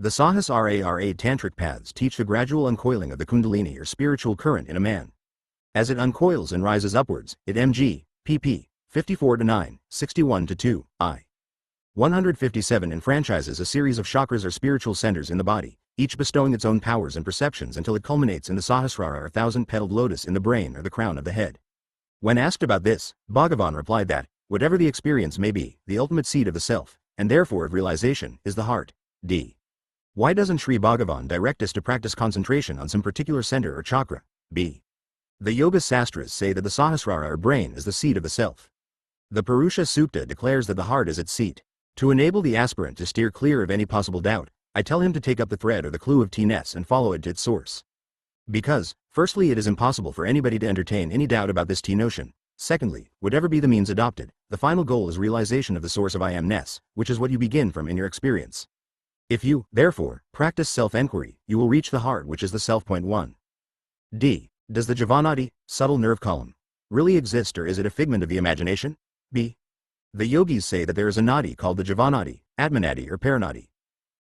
The Sahasrara tantric paths teach the gradual uncoiling of the kundalini or spiritual current in a man. As it uncoils and rises upwards, it mg, pp. 54-9, 61-2, I. 157 enfranchises a series of chakras or spiritual centers in the body, each bestowing its own powers and perceptions until it culminates in the Sahasrara or thousand-petaled lotus in the brain or the crown of the head. When asked about this, Bhagavan replied that, whatever the experience may be, the ultimate seat of the self, and therefore of realization, is the heart. D. Why doesn't Sri Bhagavan direct us to practice concentration on some particular center or chakra? B. The Yoga Sastras say that the Sahasrara or brain is the seat of the self. The Purusha Sukta declares that the heart is its seat. To enable the aspirant to steer clear of any possible doubt, I tell him to take up the thread or the clue of T-ness and follow it to its source. Because, firstly, it is impossible for anybody to entertain any doubt about this T-notion. Secondly, whatever be the means adopted, the final goal is realization of the source of I am-ness, which is what you begin from in your experience. If you, therefore, practice self-enquiry, you will reach the heart, which is the self. 1. D. Does the Javanadi, subtle nerve column, really exist, or is it a figment of the imagination? B. The yogis say that there is a nadi called the Javanadi, Atmanadi or Paranadi.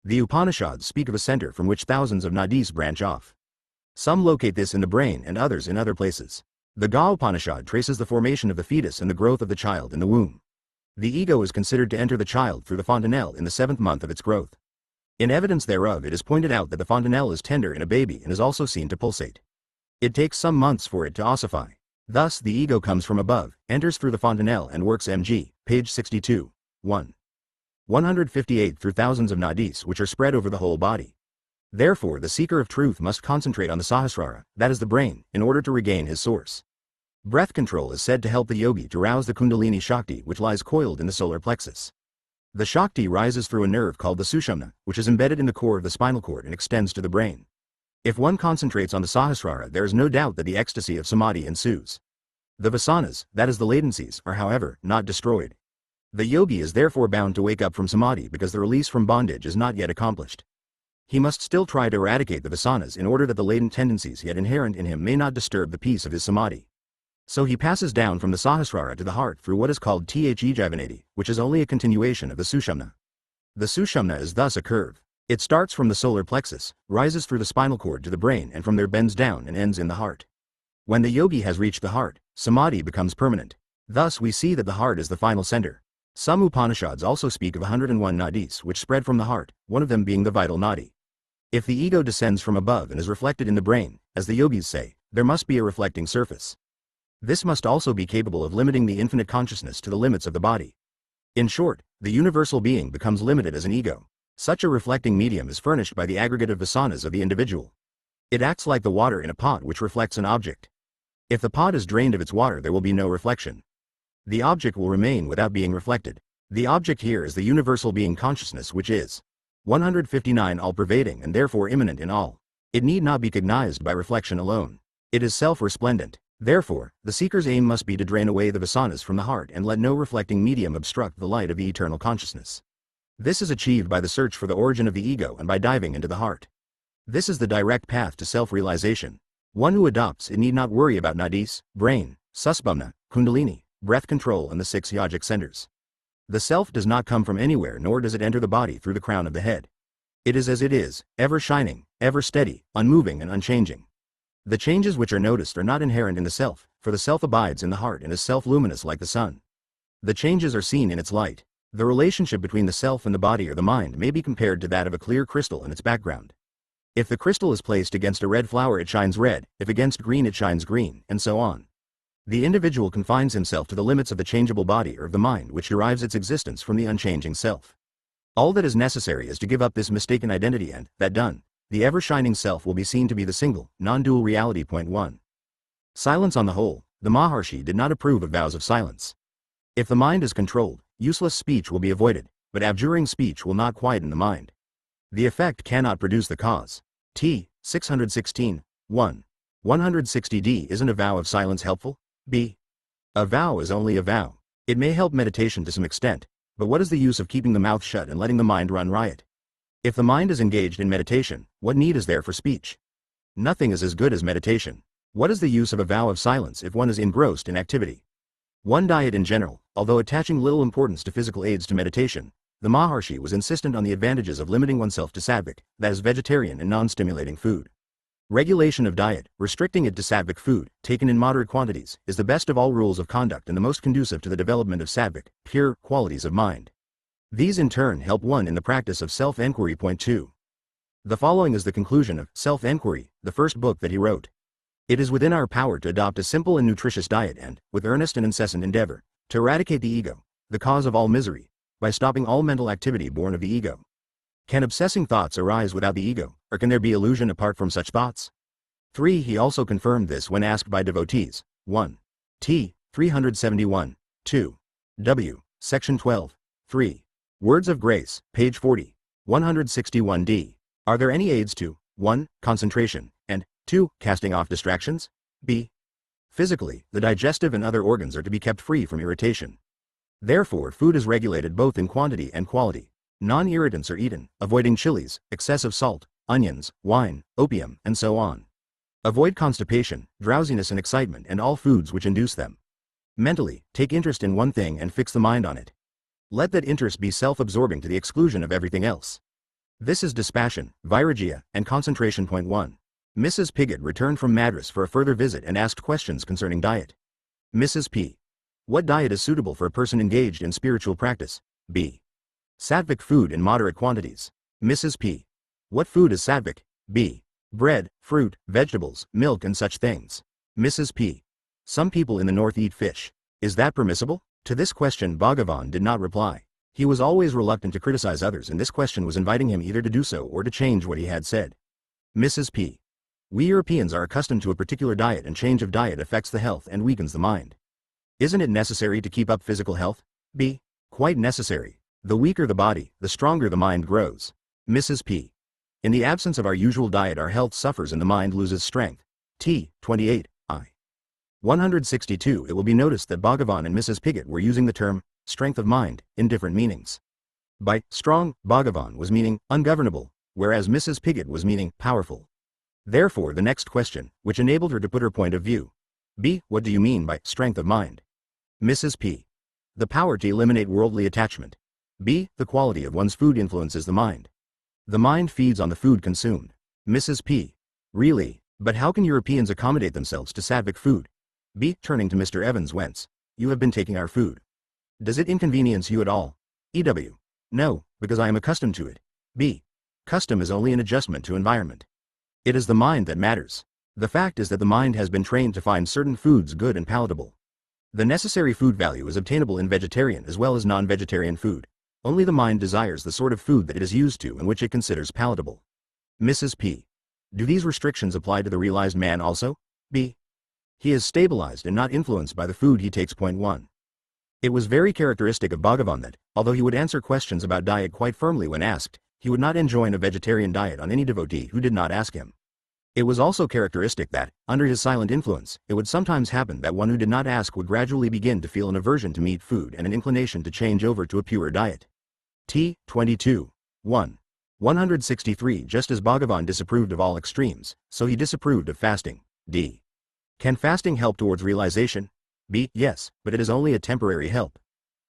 The Upanishads speak of a center from which thousands of nadis branch off. Some locate this in the brain and others in other places. The Ga Upanishad traces the formation of the fetus and the growth of the child in the womb. The ego is considered to enter the child through the fontanelle in the 7th month of its growth. In evidence thereof, it is pointed out that the fontanelle is tender in a baby and is also seen to pulsate. It takes some months for it to ossify. Thus, the ego comes from above, enters through the fontanelle and works mg, page 62, 1. 158 through thousands of nadis which are spread over the whole body. Therefore, the seeker of truth must concentrate on the Sahasrara, that is the brain, in order to regain his source. Breath control is said to help the yogi to rouse the Kundalini Shakti which lies coiled in the solar plexus. The Shakti rises through a nerve called the Sushumna, which is embedded in the core of the spinal cord and extends to the brain. If one concentrates on the Sahasrara, there is no doubt that the ecstasy of samadhi ensues. The vasanas, that is the latencies, are however, not destroyed. The yogi is therefore bound to wake up from samadhi because the release from bondage is not yet accomplished. He must still try to eradicate the vasanas in order that the latent tendencies yet inherent in him may not disturb the peace of his samadhi. So he passes down from the Sahasrara to the heart through what is called Javanadi, which is only a continuation of the Sushumna. The Sushumna is thus a curve. It starts from the solar plexus, rises through the spinal cord to the brain, and from there bends down and ends in the heart. When the yogi has reached the heart, samadhi becomes permanent. Thus we see that the heart is the final center. Some Upanishads also speak of 101 nadis which spread from the heart, one of them being the vital nadi. If the ego descends from above and is reflected in the brain, as the yogis say, there must be a reflecting surface. This must also be capable of limiting the infinite consciousness to the limits of the body. In short, the universal being becomes limited as an ego. Such a reflecting medium is furnished by the aggregate of vasanas of the individual. It acts like the water in a pot which reflects an object. If the pot is drained of its water, there will be no reflection. The object will remain without being reflected. The object here is the universal being consciousness, which is 159 all-pervading and therefore immanent in all. It need not be cognized by reflection alone. It is self-resplendent. Therefore, the seeker's aim must be to drain away the vasanas from the heart and let no reflecting medium obstruct the light of the eternal consciousness. This is achieved by the search for the origin of the ego and by diving into the heart. This is the direct path to self-realization. One who adopts it need not worry about nadis, brain, sushumna, kundalini, breath control and the 6 yogic centers. The self does not come from anywhere, nor does it enter the body through the crown of the head. It is as it is, ever shining, ever steady, unmoving and unchanging. The changes which are noticed are not inherent in the self, for the self abides in the heart and is self-luminous like the sun. The changes are seen in its light. The relationship between the self and the body or the mind may be compared to that of a clear crystal and its background. If the crystal is placed against a red flower, it shines red, if against green it shines green, and so on. The individual confines himself to the limits of the changeable body or of the mind which derives its existence from the unchanging self. All that is necessary is to give up this mistaken identity and, that done, the ever-shining self will be seen to be the single, non-dual reality. 1. Silence. On the whole, the Maharshi did not approve of vows of silence. If the mind is controlled, useless speech will be avoided, but abjuring speech will not quieten the mind. The effect cannot produce the cause. T. 616, 1. 160d. Isn't a vow of silence helpful? B. A vow is only a vow. It may help meditation to some extent, but what is the use of keeping the mouth shut and letting the mind run riot? If the mind is engaged in meditation, what need is there for speech? Nothing is as good as meditation. What is the use of a vow of silence if one is engrossed in activity? One diet in general, although attaching little importance to physical aids to meditation, The Maharshi was insistent on the advantages of limiting oneself to sattvic, that is vegetarian and non-stimulating food. Regulation of diet, restricting it to sattvic food, taken in moderate quantities, is the best of all rules of conduct and the most conducive to the development of sattvic, pure, qualities of mind. These in turn help one in the practice of self-enquiry. Point 2. The following is the conclusion of Self-Enquiry, the first book that he wrote. It is within our power to adopt a simple and nutritious diet and, with earnest and incessant endeavor, to eradicate the ego, the cause of all misery, by stopping all mental activity born of the ego. Can obsessing thoughts arise without the ego, or can there be illusion apart from such thoughts? 3. He also confirmed this when asked by devotees. 1. T. 371. 2. W. Section 12. 3. Words of Grace, page 40. 161d. Are there any aids to 1. Concentration, and 2. Casting off distractions? B. Physically, the digestive and other organs are to be kept free from irritation. Therefore, food is regulated both in quantity and quality. Non-irritants are eaten, avoiding chilies, excessive salt, onions, wine, opium, and so on. Avoid constipation, drowsiness and excitement and all foods which induce them. Mentally, take interest in one thing and fix the mind on it. Let that interest be self-absorbing to the exclusion of everything else. This is dispassion, vairagya, and concentration. Point 1. Mrs. Piggott returned from Madras for a further visit and asked questions concerning diet. Mrs. P. What diet is suitable for a person engaged in spiritual practice? B. Sattvic food in moderate quantities. Mrs. P. What food is sattvic? B. Bread, fruit, vegetables, milk and such things. Mrs. P. Some people in the north eat fish. Is that permissible? To this question Bhagavan did not reply. He was always reluctant to criticize others and this question was inviting him either to do so or to change what he had said. Mrs. P. We Europeans are accustomed to a particular diet and change of diet affects the health and weakens the mind. Isn't it necessary to keep up physical health? B. Quite necessary. The weaker the body, the stronger the mind grows. Mrs. P. In the absence of our usual diet our health suffers and the mind loses strength. T. 28. I. 162. It will be noticed that Bhagavan and Mrs. Piggott were using the term, strength of mind, in different meanings. By strong, Bhagavan was meaning ungovernable, whereas Mrs. Piggott was meaning powerful. Therefore the next question, which enabled her to put her point of view. B. What do you mean by strength of mind? Mrs. P. The power to eliminate worldly attachment. B. The quality of one's food influences the mind. The mind feeds on the food consumed. Mrs. P. Really, but how can Europeans accommodate themselves to sattvic food? B. Turning to Mr. Evans. Whence? You have been taking our food. Does it inconvenience you at all? E.W. No, because I am accustomed to it. B. Custom is only an adjustment to environment. It is the mind that matters. The fact is that the mind has been trained to find certain foods good and palatable. The necessary food value is obtainable in vegetarian as well as non-vegetarian food. Only the mind desires the sort of food that it is used to and which it considers palatable. Mrs. P. Do these restrictions apply to the realized man also? B. He is stabilized and not influenced by the food he takes. Point 1. It was very characteristic of Bhagavan that, although he would answer questions about diet quite firmly when asked, he would not enjoin a vegetarian diet on any devotee who did not ask him. It was also characteristic that, under his silent influence, it would sometimes happen that one who did not ask would gradually begin to feel an aversion to meat food and an inclination to change over to a pure diet. T. 22. 1. 163. Just as Bhagavan disapproved of all extremes, so he disapproved of fasting. D. Can fasting help towards realization? B. Yes, but it is only a temporary help.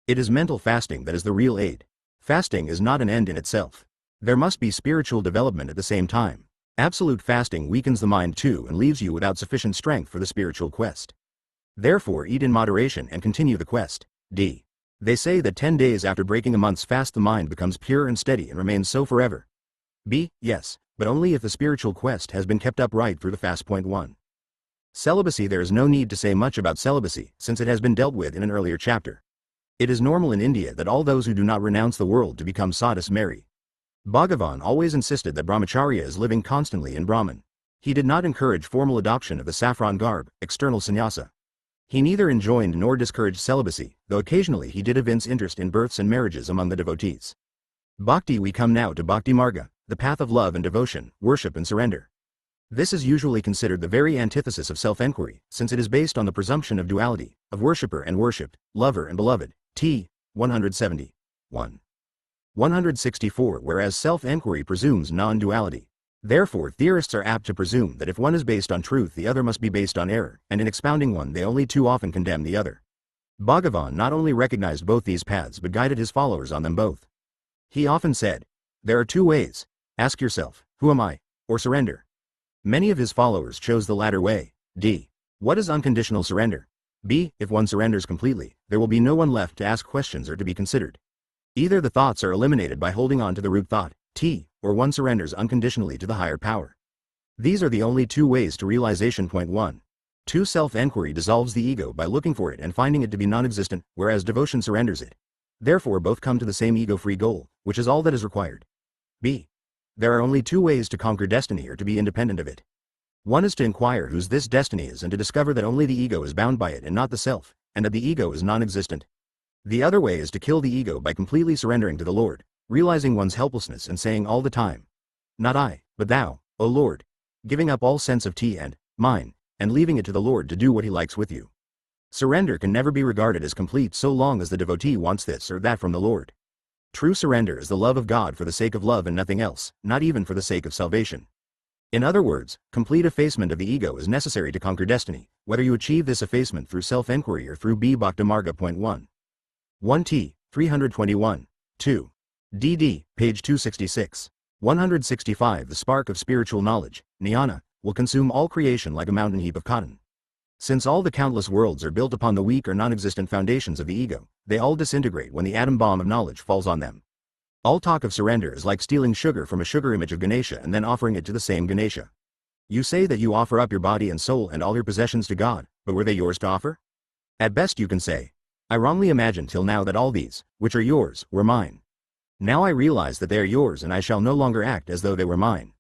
It is mental fasting that is the real aid. Fasting is not an end in itself. There must be spiritual development at the same time. Absolute fasting weakens the mind too and leaves you without sufficient strength for the spiritual quest. Therefore eat in moderation and continue the quest. D. They say that 10 days after breaking a month's fast the mind becomes pure and steady and remains so forever. B. Yes, but only if the spiritual quest has been kept up right through the fast. Point 1. Celibacy. There is no need to say much about celibacy since it has been dealt with in an earlier chapter. It is normal in India that all those who do not renounce the world to become sadhus marry. Bhagavan always insisted that brahmacharya is living constantly in Brahman. He did not encourage formal adoption of the saffron garb, external sannyasa. He neither enjoined nor discouraged celibacy, though occasionally he did evince interest in births and marriages among the devotees. Bhakti. We come now to Bhakti Marga, the path of love and devotion, worship and surrender. This is usually considered the very antithesis of self-enquiry, since it is based on the presumption of duality, of worshipper and worshipped, lover and beloved. T. 170. 1. 164. Whereas self-enquiry presumes non-duality. Therefore theorists are apt to presume that if one is based on truth the other must be based on error, and in expounding one they only too often condemn the other. Bhagavan not only recognized both these paths but guided his followers on them both. He often said, "There are two ways. Ask yourself, who am I? Or surrender." Many of his followers chose the latter way. D. What is unconditional surrender? B. If one surrenders completely, there will be no one left to ask questions or to be considered. Either the thoughts are eliminated by holding on to the root thought, T, or one surrenders unconditionally to the higher power. These are the only two ways to realization. Point 1. 2. Self-enquiry dissolves the ego by looking for it and finding it to be non-existent, whereas devotion surrenders it. Therefore both come to the same ego-free goal, which is all that is required. B. There are only two ways to conquer destiny or to be independent of it. One is to inquire whose this destiny is and to discover that only the ego is bound by it and not the self, and that the ego is non-existent. The other way is to kill the ego by completely surrendering to the Lord, realizing one's helplessness and saying all the time, "Not I, but thou, O Lord," giving up all sense of T and mine, and leaving it to the Lord to do what he likes with you. Surrender can never be regarded as complete so long as the devotee wants this or that from the Lord. True surrender is the love of God for the sake of love and nothing else, not even for the sake of salvation. In other words, complete effacement of the ego is necessary to conquer destiny, whether you achieve this effacement through self-enquiry or through Bhakti Marga. Point 1. 1t, 321. 2. dd, page 266. 165. The spark of spiritual knowledge, jnana, will consume all creation like a mountain heap of cotton. Since all the countless worlds are built upon the weak or non-existent foundations of the ego, they all disintegrate when the atom bomb of knowledge falls on them. All talk of surrender is like stealing sugar from a sugar image of Ganesha and then offering it to the same Ganesha. You say that you offer up your body and soul and all your possessions to God, but were they yours to offer? At best you can say, "I wrongly imagined till now that all these, which are yours, were mine. Now I realize that they are yours and I shall no longer act as though they were mine."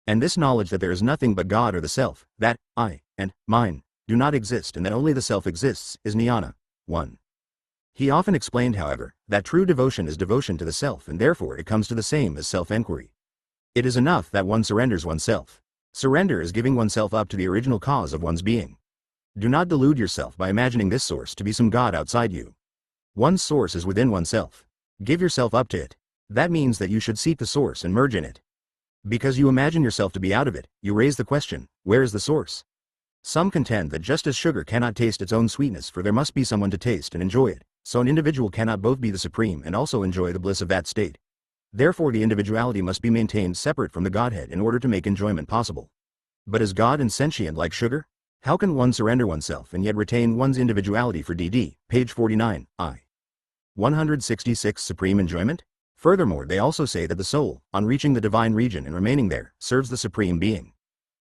And this knowledge that there is nothing but God or the self, that I and mine do not exist and that only the self exists, is jnana. 1. He often explained, however, that true devotion is devotion to the self and therefore it comes to the same as self-enquiry. It is enough that one surrenders oneself. Surrender is giving oneself up to the original cause of one's being. Do not delude yourself by imagining this source to be some God outside you. One's source is within oneself. Give yourself up to it. That means that you should seek the source and merge in it. Because you imagine yourself to be out of it, you raise the question, where is the source? Some contend that just as sugar cannot taste its own sweetness, for there must be someone to taste and enjoy it, so an individual cannot both be the supreme and also enjoy the bliss of that state. Therefore the individuality must be maintained separate from the Godhead in order to make enjoyment possible. But is God insentient like sugar? How can one surrender oneself and yet retain one's individuality? For dd, page 49, I. 166. Supreme enjoyment? Furthermore, they also say that the soul, on reaching the divine region and remaining there, serves the Supreme Being.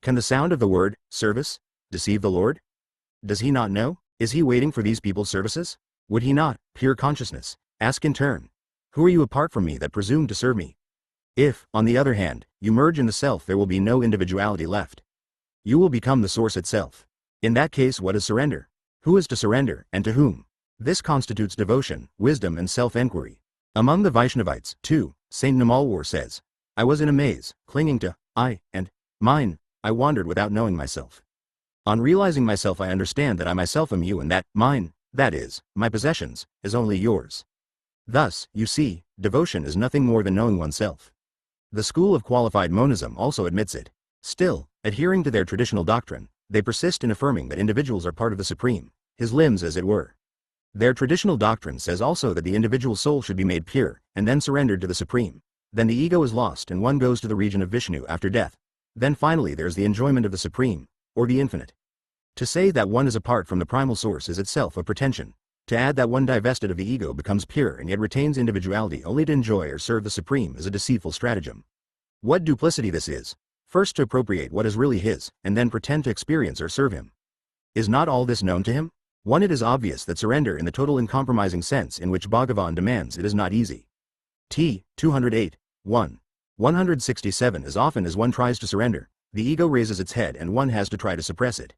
Can the sound of the word, service, deceive the Lord? Does he not know? Is he waiting for these people's services? Would he not, pure consciousness, ask in turn, "Who are you apart from me that presume to serve me?" If, on the other hand, you merge in the self, there will be no individuality left. You will become the source itself. In that case, what is surrender? Who is to surrender, and to whom? This constitutes devotion, wisdom and self-enquiry. Among the Vaishnavites, too, Saint Namalwar says, "I was in a maze, clinging to I and mine. I wandered without knowing myself. On realizing myself, I understand that I myself am you and that mine, that is, my possessions, is only yours." Thus, you see, devotion is nothing more than knowing oneself. The school of qualified monism also admits it. Still, adhering to their traditional doctrine, they persist in affirming that individuals are part of the Supreme, his limbs as it were. Their traditional doctrine says also that the individual soul should be made pure, and then surrendered to the Supreme. Then the ego is lost and one goes to the region of Vishnu after death. Then finally there's the enjoyment of the Supreme, or the Infinite. To say that one is apart from the primal source is itself a pretension. To add that one divested of the ego becomes pure and yet retains individuality only to enjoy or serve the Supreme is a deceitful stratagem. What duplicity this is! First to appropriate what is really his, and then pretend to experience or serve him. Is not all this known to him? 1. It is obvious that surrender in the total uncompromising sense in which Bhagavan demands it is not easy. T. 208. 1. 167. As often as one tries to surrender, the ego raises its head and one has to try to suppress it.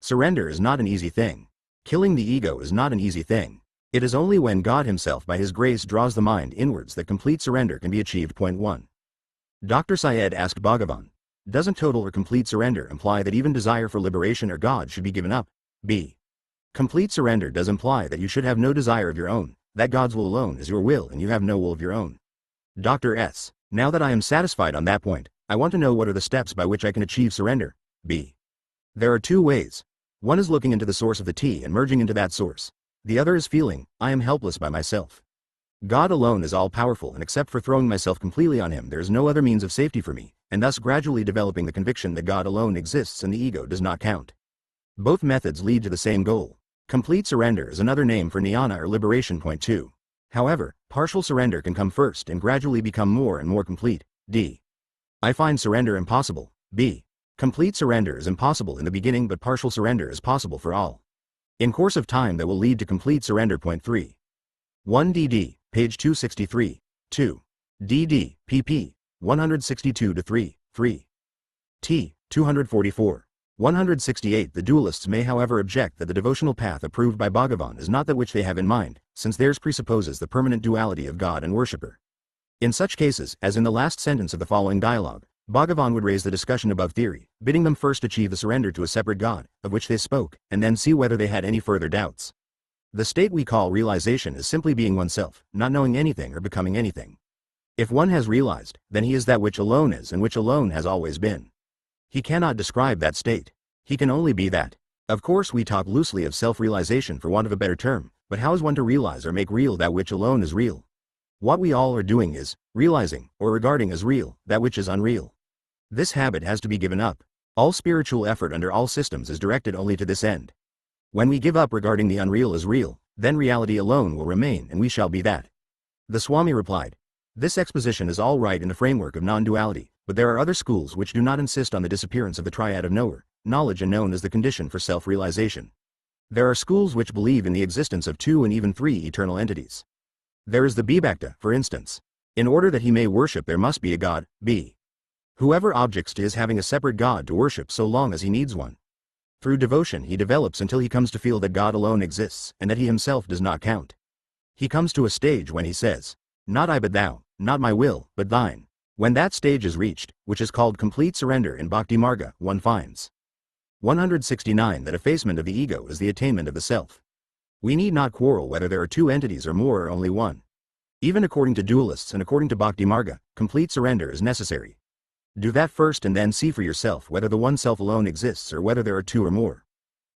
Surrender is not an easy thing. Killing the ego is not an easy thing. It is only when God himself by his grace draws the mind inwards that complete surrender can be achieved. Point 1. Dr. Syed asked Bhagavan, doesn't total or complete surrender imply that even desire for liberation or God should be given up? B. Complete surrender does imply that you should have no desire of your own, that God's will alone is your will and you have no will of your own. Dr. S. Now that I am satisfied on that point, I want to know what are the steps by which I can achieve surrender. B. There are two ways. One is looking into the source of the T and merging into that source. The other is feeling, I am helpless by myself. God alone is all-powerful, and except for throwing myself completely on him there is no other means of safety for me, and thus gradually developing the conviction that God alone exists and the ego does not count. Both methods lead to the same goal. Complete surrender is another name for jnana or liberation. Point 2. However, partial surrender can come first and gradually become more and more complete. D. I find surrender impossible. B. Complete surrender is impossible in the beginning, but partial surrender is possible for all. In course of time that will lead to complete surrender. Point 3. 1 DD, page 263, 2. DD, pp. 162-3, 3. T. 244. 168. The dualists may however object that the devotional path approved by Bhagavan is not that which they have in mind, since theirs presupposes the permanent duality of God and worshipper. In such cases, as in the last sentence of the following dialogue, Bhagavan would raise the discussion above theory, bidding them first achieve the surrender to a separate God, of which they spoke, and then see whether they had any further doubts. The state we call realization is simply being oneself, not knowing anything or becoming anything. If one has realized, then he is that which alone is and which alone has always been. He cannot describe that state. He can only be that. Of course we talk loosely of self-realization for want of a better term, but how is one to realize or make real that which alone is real? What we all are doing is realizing, or regarding as real, that which is unreal. This habit has to be given up. All spiritual effort under all systems is directed only to this end. When we give up regarding the unreal as real, then reality alone will remain and we shall be that. The Swami replied, this exposition is all right in the framework of non-duality, but there are other schools which do not insist on the disappearance of the triad of knower, knowledge and known as the condition for self-realization. There are schools which believe in the existence of 2 and even 3 eternal entities. There is the Bhakta, for instance. In order that he may worship there must be a God, B. Whoever objects to his having a separate God to worship so long as he needs one. Through devotion he develops until he comes to feel that God alone exists and that he himself does not count. He comes to a stage when he says, not I but thou, not my will, but thine. When that stage is reached, which is called complete surrender in Bhakti Marga, one finds 169 that effacement of the ego is the attainment of the self. We need not quarrel whether there are 2 entities or more or only one. Even according to dualists and according to Bhakti Marga, complete surrender is necessary. Do that first and then see for yourself whether the one self alone exists or whether there are 2 or more.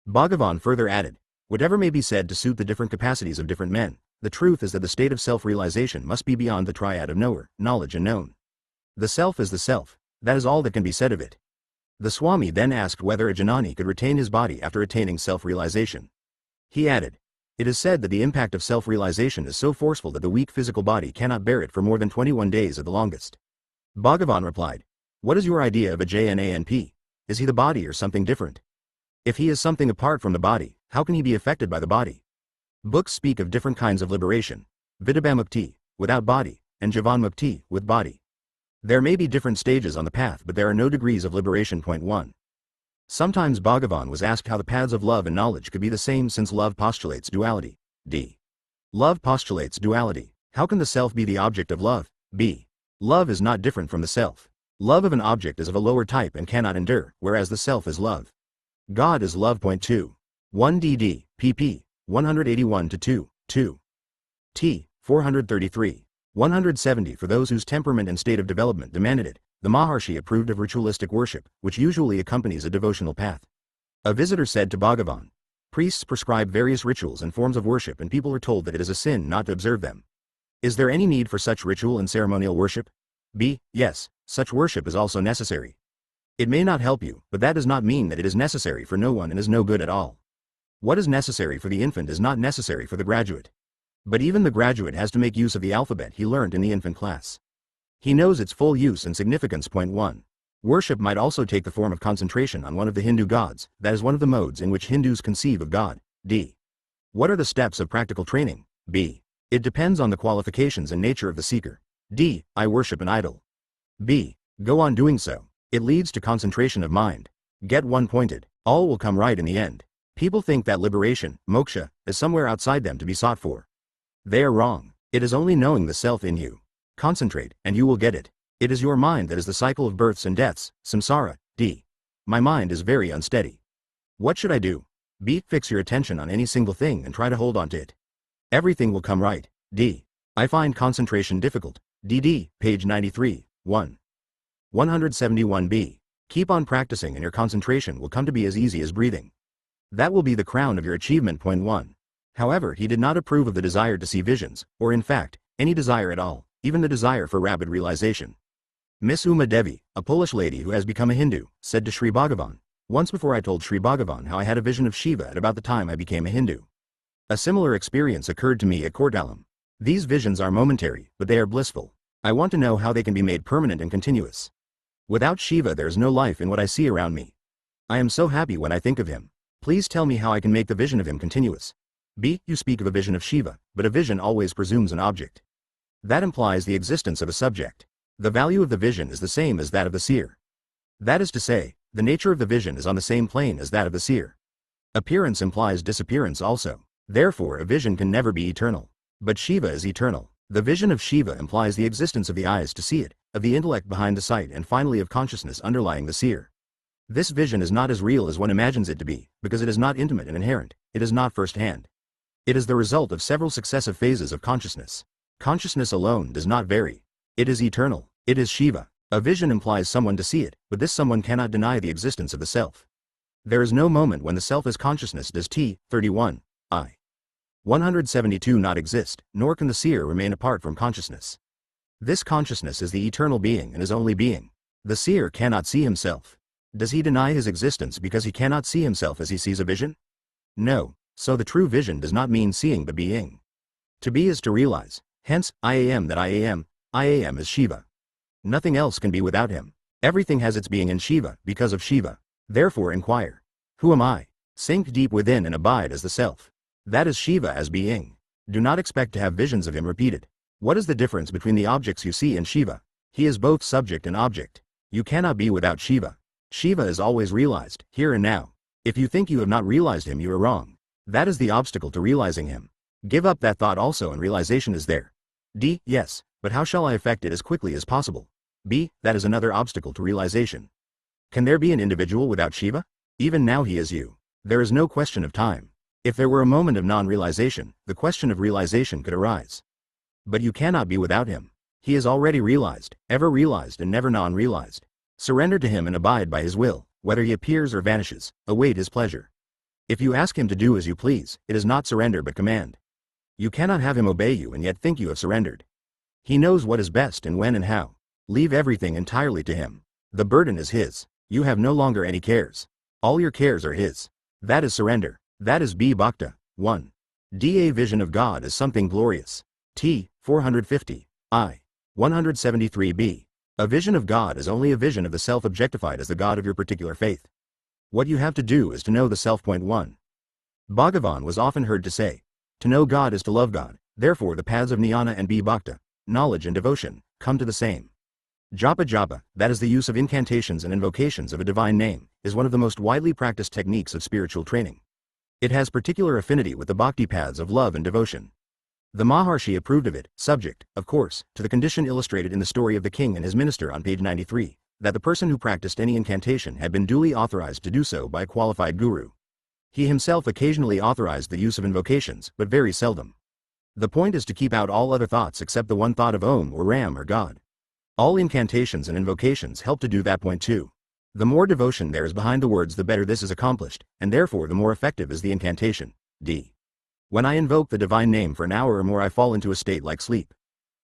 Bhagavan further added, whatever may be said to suit the different capacities of different men, the truth is that the state of self-realization must be beyond the triad of knower, knowledge and known. The self is the self, that is all that can be said of it. The Swami then asked whether a Jnani could retain his body after attaining self-realization. He added, it is said that the impact of self-realization is so forceful that the weak physical body cannot bear it for more than 21 days at the longest. Bhagavan replied, what is your idea of a Jnanp? Is he the body or something different? If he is something apart from the body, how can he be affected by the body? Books speak of different kinds of liberation, Vidabhamukti, without body, and Jivanmukti, with body. There may be different stages on the path, but there are no degrees of liberation. Point 1. Sometimes Bhagavan was asked how the paths of love and knowledge could be the same since love postulates duality. D. Love postulates duality. How can the self be the object of love? B. Love is not different from the self. Love of an object is of a lower type and cannot endure, whereas the self is love. God is love. Point 2. 1 DD, pp. 181-2, 2. T. 433. 170 For those whose temperament and state of development demanded it, the Maharshi approved of ritualistic worship, which usually accompanies a devotional path. A visitor said to Bhagavan, priests prescribe various rituals and forms of worship and people are told that it is a sin not to observe them. Is there any need for such ritual and ceremonial worship? B. Yes, such worship is also necessary. It may not help you, but that does not mean that it is necessary for no one and is no good at all. What is necessary for the infant is not necessary for the graduate. But even the graduate has to make use of the alphabet he learned in the infant class. He knows its full use and significance. Point 1. Worship might also take the form of concentration on one of the Hindu gods, that is one of the modes in which Hindus conceive of God. D. What are the steps of practical training? B. It depends on the qualifications and nature of the seeker. D. I worship an idol. B. Go on doing so. It leads to concentration of mind. Get one pointed. All will come right in the end. People think that liberation, moksha, is somewhere outside them to be sought for. They are wrong. It is only knowing the self in you. Concentrate, and you will get it. It is your mind that is the cycle of births and deaths, samsara. D. My mind is very unsteady. What should I do? B. Fix your attention on any single thing and try to hold on to it. Everything will come right. D. I find concentration difficult. DD, page 93, 1. 171b. Keep on practicing and your concentration will come to be as easy as breathing. That will be the crown of your achievement. Point 1. However, he did not approve of the desire to see visions, or in fact, any desire at all, even the desire for rapid realization. Miss Uma Devi, a Polish lady who has become a Hindu, said to Sri Bhagavan, "Once before I told Sri Bhagavan how I had a vision of Shiva at about the time I became a Hindu. A similar experience occurred to me at Kortalam. These visions are momentary, but they are blissful. I want to know how they can be made permanent and continuous. Without Shiva there is no life in what I see around me. I am so happy when I think of him. Please tell me how I can make the vision of him continuous." B. You speak of a vision of Shiva, but a vision always presumes an object. That implies the existence of a subject. The value of the vision is the same as that of the seer. That is to say, the nature of the vision is on the same plane as that of the seer. Appearance implies disappearance also. Therefore a vision can never be eternal. But Shiva is eternal. The vision of Shiva implies the existence of the eyes to see it, of the intellect behind the sight, and finally of consciousness underlying the seer. This vision is not as real as one imagines it to be, because it is not intimate and inherent, it is not first-hand. It is the result of several successive phases of consciousness. Consciousness alone does not vary. It is eternal. It is Shiva. A vision implies someone to see it, but this someone cannot deny the existence of the self. There is no moment when the self is consciousness. Does T. 31, I. 172 not exist, nor can the seer remain apart from consciousness. This consciousness is the eternal being and is only being. The seer cannot see himself. Does he deny his existence because he cannot see himself as he sees a vision? No, so the true vision does not mean seeing but being. To be is to realize, hence, I am that I am is Shiva. Nothing else can be without him. Everything has its being in Shiva, because of Shiva. Therefore inquire, who am I? Sink deep within and abide as the self. That is Shiva as being. Do not expect to have visions of him repeated. What is the difference between the objects you see and Shiva? He is both subject and object. You cannot be without Shiva. Shiva is always realized, here and now. If you think you have not realized him, you are wrong. That is the obstacle to realizing him. Give up that thought also and realization is there. D. Yes, but how shall I effect it as quickly as possible? B. That is another obstacle to realization. Can there be an individual without Shiva? Even now he is you. There is no question of time. If there were a moment of non-realization, the question of realization could arise. But you cannot be without him. He is already realized, ever realized and never non-realized. Surrender to him and abide by his will, whether he appears or vanishes, await his pleasure. If you ask him to do as you please, it is not surrender but command. You cannot have him obey you and yet think you have surrendered. He knows what is best and when and how. Leave everything entirely to him. The burden is his. You have no longer any cares. All your cares are his. That is surrender. That is B. Bhakta. 1. D. A vision of God is something glorious. T. 450. I. 173b. A vision of God is only a vision of the self objectified as the God of your particular faith. What you have to do is to know the self. 1. Bhagavan was often heard to say, to know God is to love God, therefore the paths of jnana and B. Bhakta, knowledge and devotion, come to the same. Japa, that is the use of incantations and invocations of a divine name, is one of the most widely practiced techniques of spiritual training. It has particular affinity with the bhakti paths of love and devotion. The Maharshi approved of it, subject, of course, to the condition illustrated in the story of the king and his minister on page 93, that the person who practiced any incantation had been duly authorized to do so by a qualified guru. He himself occasionally authorized the use of invocations, but very seldom. The point is to keep out all other thoughts except the one thought of Om or Ram or God. All incantations and invocations help to do that point too. The more devotion there is behind the words, the better this is accomplished, and therefore the more effective is the incantation. D. When I invoke the divine name for an hour or more, I fall into a state like sleep.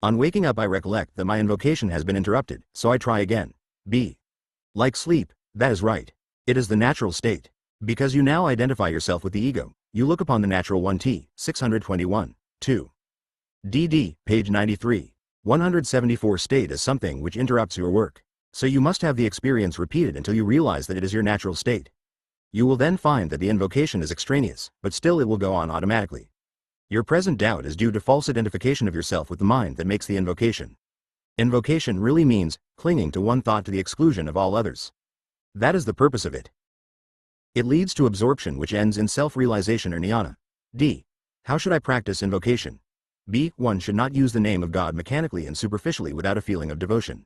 On waking up I recollect that my invocation has been interrupted, so I try again. B. Like sleep, that is right. It is the natural state. Because you now identify yourself with the ego, you look upon the natural one. T. 621. 2. DD, page 93. 174 state as something which interrupts your work. So you must have the experience repeated until you realize that it is your natural state. You will then find that the invocation is extraneous, but still it will go on automatically. Your present doubt is due to false identification of yourself with the mind that makes the invocation. Invocation really means clinging to one thought to the exclusion of all others. That is the purpose of it. It leads to absorption, which ends in self-realization or jnana. D. How should I practice invocation? B. One should not use the name of God mechanically and superficially without a feeling of devotion.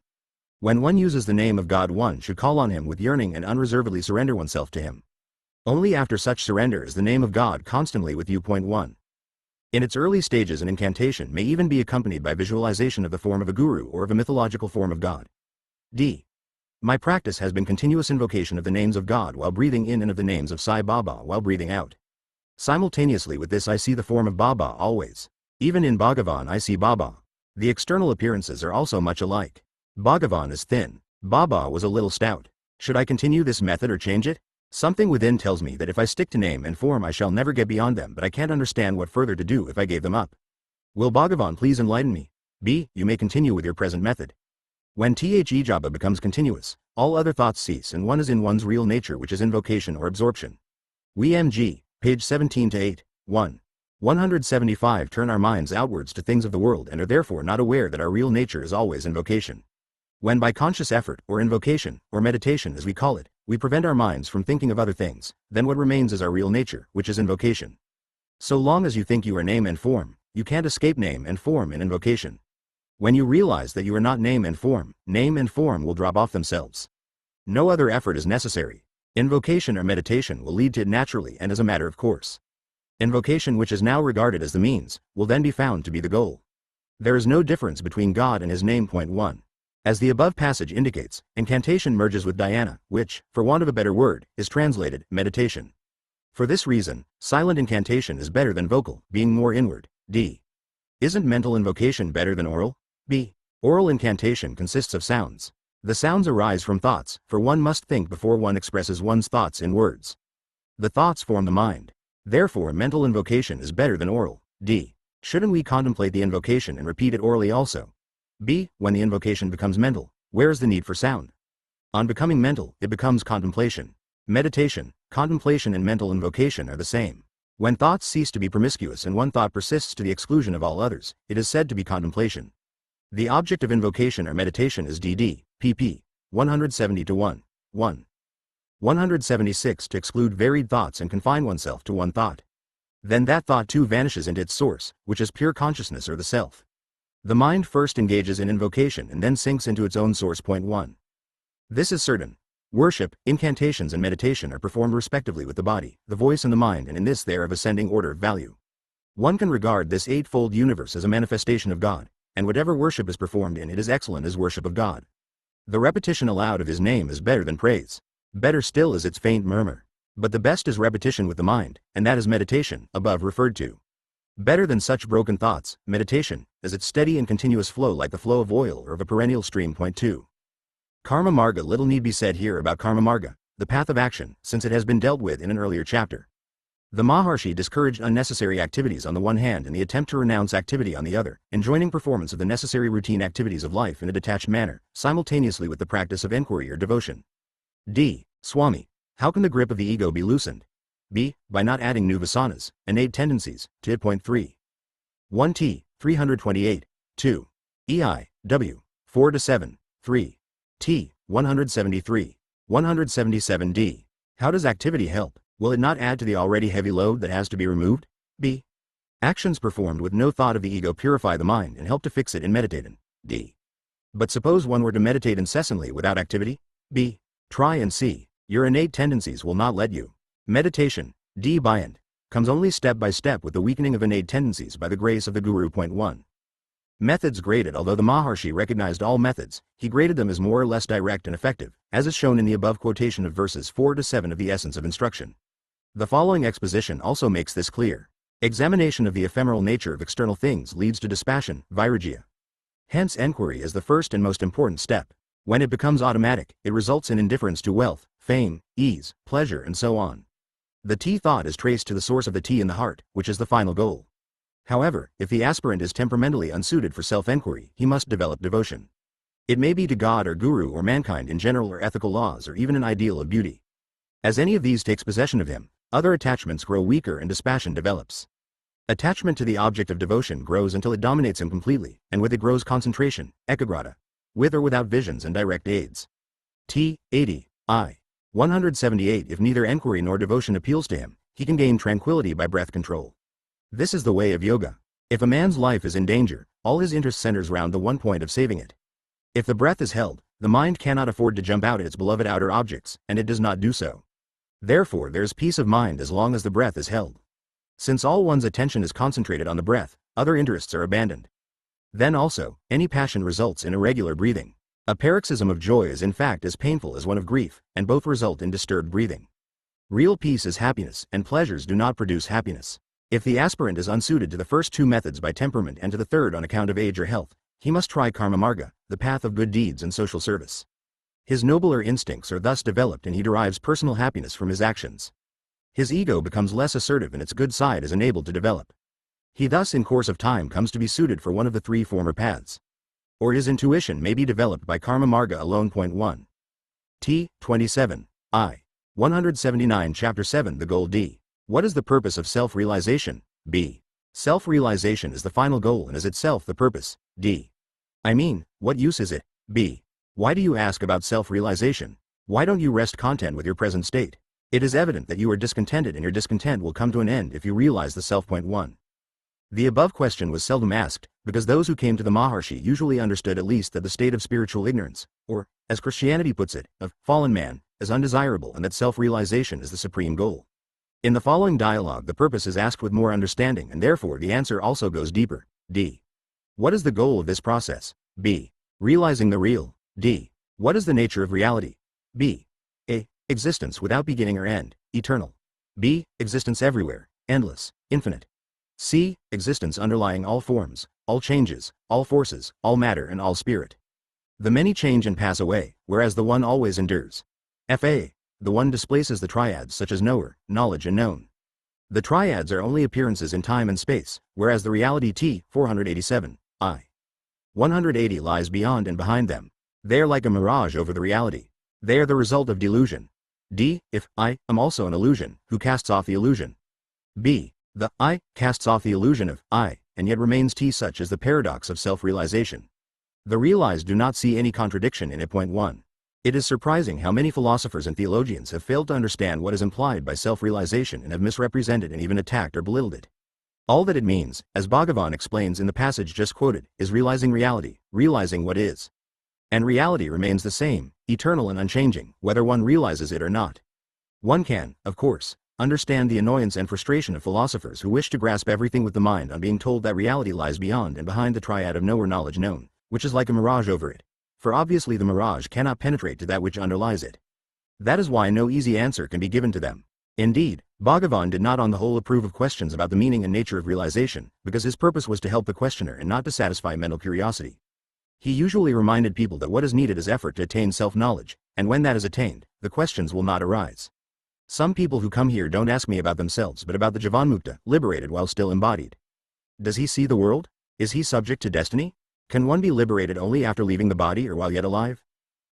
When one uses the name of God, one should call on him with yearning and unreservedly surrender oneself to him. Only after such surrender is the name of God constantly with you. 1. In its early stages, an incantation may even be accompanied by visualization of the form of a guru or of a mythological form of God. D. My practice has been continuous invocation of the names of God while breathing in and of the names of Sai Baba while breathing out. Simultaneously with this I see the form of Baba always. Even in Bhagavan I see Baba. The external appearances are also much alike. Bhagavan is thin. Baba was a little stout. Should I continue this method or change it? Something within tells me that if I stick to name and form I shall never get beyond them, but I can't understand what further to do if I gave them up. Will Bhagavan please enlighten me? B. You may continue with your present method. When Japa becomes continuous, all other thoughts cease and one is in one's real nature, which is invocation or absorption. We MG, page 17 to 8, 1. 175 turn our minds outwards to things of the world and are therefore not aware that our real nature is always invocation. When by conscious effort, or invocation, or meditation as we call it, we prevent our minds from thinking of other things, then what remains is our real nature, which is invocation. So long as you think you are name and form, you can't escape name and form in invocation. When you realize that you are not name and form will drop off themselves. No other effort is necessary. Invocation or meditation will lead to it naturally and as a matter of course. Invocation, which is now regarded as the means, will then be found to be the goal. There is no difference between God and his name. Point 1. As the above passage indicates, incantation merges with dhyana, which, for want of a better word, is translated meditation. For this reason, silent incantation is better than vocal, being more inward. D. Isn't mental invocation better than oral? B. Oral incantation consists of sounds. The sounds arise from thoughts, for one must think before one expresses one's thoughts in words. The thoughts form the mind. Therefore, mental invocation is better than oral. D. Shouldn't we contemplate the invocation and repeat it orally also? B. When the invocation becomes mental, where is the need for sound? On becoming mental, it becomes contemplation. Meditation, contemplation and mental invocation are the same. When thoughts cease to be promiscuous and one thought persists to the exclusion of all others, it is said to be contemplation. The object of invocation or meditation is dd, pp. 170 to 1. 176 to exclude varied thoughts and confine oneself to one thought. Then that thought too vanishes into its source, which is pure consciousness or the self. The mind first engages in invocation and then sinks into its own source. Point 1. This is certain. Worship, incantations and meditation are performed respectively with the body, the voice and the mind, and in this they are of ascending order of value. One can regard this eightfold universe as a manifestation of God, and whatever worship is performed in it is excellent as worship of God. The repetition aloud of his name is better than praise. Better still is its faint murmur. But the best is repetition with the mind, and that is meditation, above referred to. Better than such broken thoughts, meditation, is its steady and continuous flow like the flow of oil or of a perennial stream. Point 2. Karma Marga. Little need be said here about Karma Marga, the path of action, since it has been dealt with in an earlier chapter. The Maharshi discouraged unnecessary activities on the one hand and the attempt to renounce activity on the other, enjoining performance of the necessary routine activities of life in a detached manner, simultaneously with the practice of enquiry or devotion. D. Swami. How can the grip of the ego be loosened? B. By not adding new vasanas, innate tendencies, to it. Point 3. 1t. 328. 2. EI. W. 4 to 7. 3. T. 173. 177. D. How does activity help? Will it not add to the already heavy load that has to be removed? B. Actions performed with no thought of the ego purify the mind and help to fix it in meditating. D. But suppose one were to meditate incessantly without activity? B. Try and see. Your innate tendencies will not let you. Meditation, D. Bhayant, comes only step by step with the weakening of innate tendencies by the grace of the Guru. Point 1. Methods graded. Although the Maharshi recognized all methods, he graded them as more or less direct and effective, as is shown in the above quotation of verses 4 to 7 of the Essence of Instruction. The following exposition also makes this clear. Examination of the ephemeral nature of external things leads to dispassion, vairagya. Hence enquiry is the first and most important step. When it becomes automatic, it results in indifference to wealth, fame, ease, pleasure and so on. The T thought is traced to the source of the T in the heart, which is the final goal. However, if the aspirant is temperamentally unsuited for self-enquiry, he must develop devotion. It may be to God or Guru or mankind in general or ethical laws or even an ideal of beauty. As any of these takes possession of him, other attachments grow weaker and dispassion develops. Attachment to the object of devotion grows until it dominates him completely, and with it grows concentration, ekagrata, with or without visions and direct aids. T. 80. I. 178. If neither enquiry nor devotion appeals to him, he can gain tranquility by breath control. This is the way of yoga. If a man's life is in danger, all his interest centers round the one point of saving it. If the breath is held, the mind cannot afford to jump out at its beloved outer objects, and it does not do so. Therefore there is peace of mind as long as the breath is held. Since all one's attention is concentrated on the breath, other interests are abandoned. Then also, any passion results in irregular breathing. A paroxysm of joy is in fact as painful as one of grief, and both result in disturbed breathing. Real peace is happiness, and pleasures do not produce happiness. If the aspirant is unsuited to the first two methods by temperament and to the third on account of age or health, he must try karma marga, the path of good deeds and social service. His nobler instincts are thus developed and he derives personal happiness from his actions. His ego becomes less assertive and its good side is enabled to develop. He thus in course of time comes to be suited for one of the three former paths. Or his intuition may be developed by karma marga alone. 1. T. 27. I. 179 Chapter 7 The Goal. D. What is the purpose of self-realization? B. Self-realization is the final goal and is itself the purpose. D. I mean, what use is it? B. Why do you ask about self-realization? Why don't you rest content with your present state? It is evident that you are discontented and your discontent will come to an end if you realize the self. 1. The above question was seldom asked, because those who came to the Maharshi usually understood at least that the state of spiritual ignorance, or, as Christianity puts it, of fallen man, is undesirable and that self-realization is the supreme goal. In the following dialogue the purpose is asked with more understanding and therefore the answer also goes deeper. D. What is the goal of this process? B. Realizing the real. D. What is the nature of reality? B. A. Existence without beginning or end, eternal. B. Existence everywhere, endless, infinite. C. Existence underlying all forms, all changes, all forces, all matter and all spirit. The many change and pass away, whereas the one always endures. F.A. The one displaces the triads such as knower, knowledge and known. The triads are only appearances in time and space, whereas the reality T. 487. I. 180 lies beyond and behind them. They are like a mirage over the reality. They are the result of delusion. D. If I am also an illusion, who casts off the illusion? B. The I casts off the illusion of I, and yet remains T. Such is the paradox of self-realization. The realized do not see any contradiction in it. 1. It is surprising how many philosophers and theologians have failed to understand what is implied by self-realization and have misrepresented and even attacked or belittled it. All that it means, as Bhagavan explains in the passage just quoted, is realizing reality, realizing what is. And reality remains the same, eternal and unchanging, whether one realizes it or not. One can, of course, understand the annoyance and frustration of philosophers who wish to grasp everything with the mind on being told that reality lies beyond and behind the triad of knower knowledge known, which is like a mirage over it. For obviously the mirage cannot penetrate to that which underlies it. That is why no easy answer can be given to them. Indeed, Bhagavan did not on the whole approve of questions about the meaning and nature of realization, because his purpose was to help the questioner and not to satisfy mental curiosity. He usually reminded people that what is needed is effort to attain self-knowledge, and when that is attained, the questions will not arise. Some people who come here don't ask me about themselves but about the Jivanmukta, liberated while still embodied. Does he see the world? Is he subject to destiny? Can one be liberated only after leaving the body or while yet alive?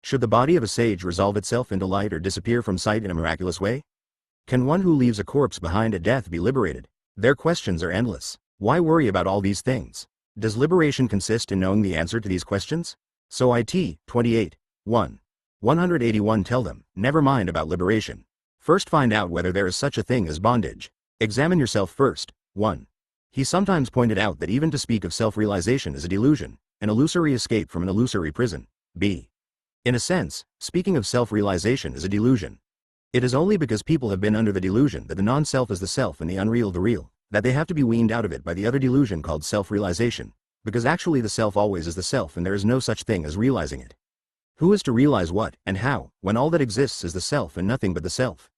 Should the body of a sage resolve itself into light or disappear from sight in a miraculous way? Can one who leaves a corpse behind at death be liberated? Their questions are endless. Why worry about all these things? Does liberation consist in knowing the answer to these questions? So it. 28. 1. 181 Tell them, never mind about liberation. First find out whether there is such a thing as bondage. Examine yourself first. 1. He sometimes pointed out that even to speak of self-realization is a delusion, an illusory escape from an illusory prison. B. In a sense, speaking of self-realization is a delusion. It is only because people have been under the delusion that the non-self is the self and the unreal the real, that they have to be weaned out of it by the other delusion called self-realization, because actually the self always is the self and there is no such thing as realizing it. Who is to realize what, and how, when all that exists is the self and nothing but the self?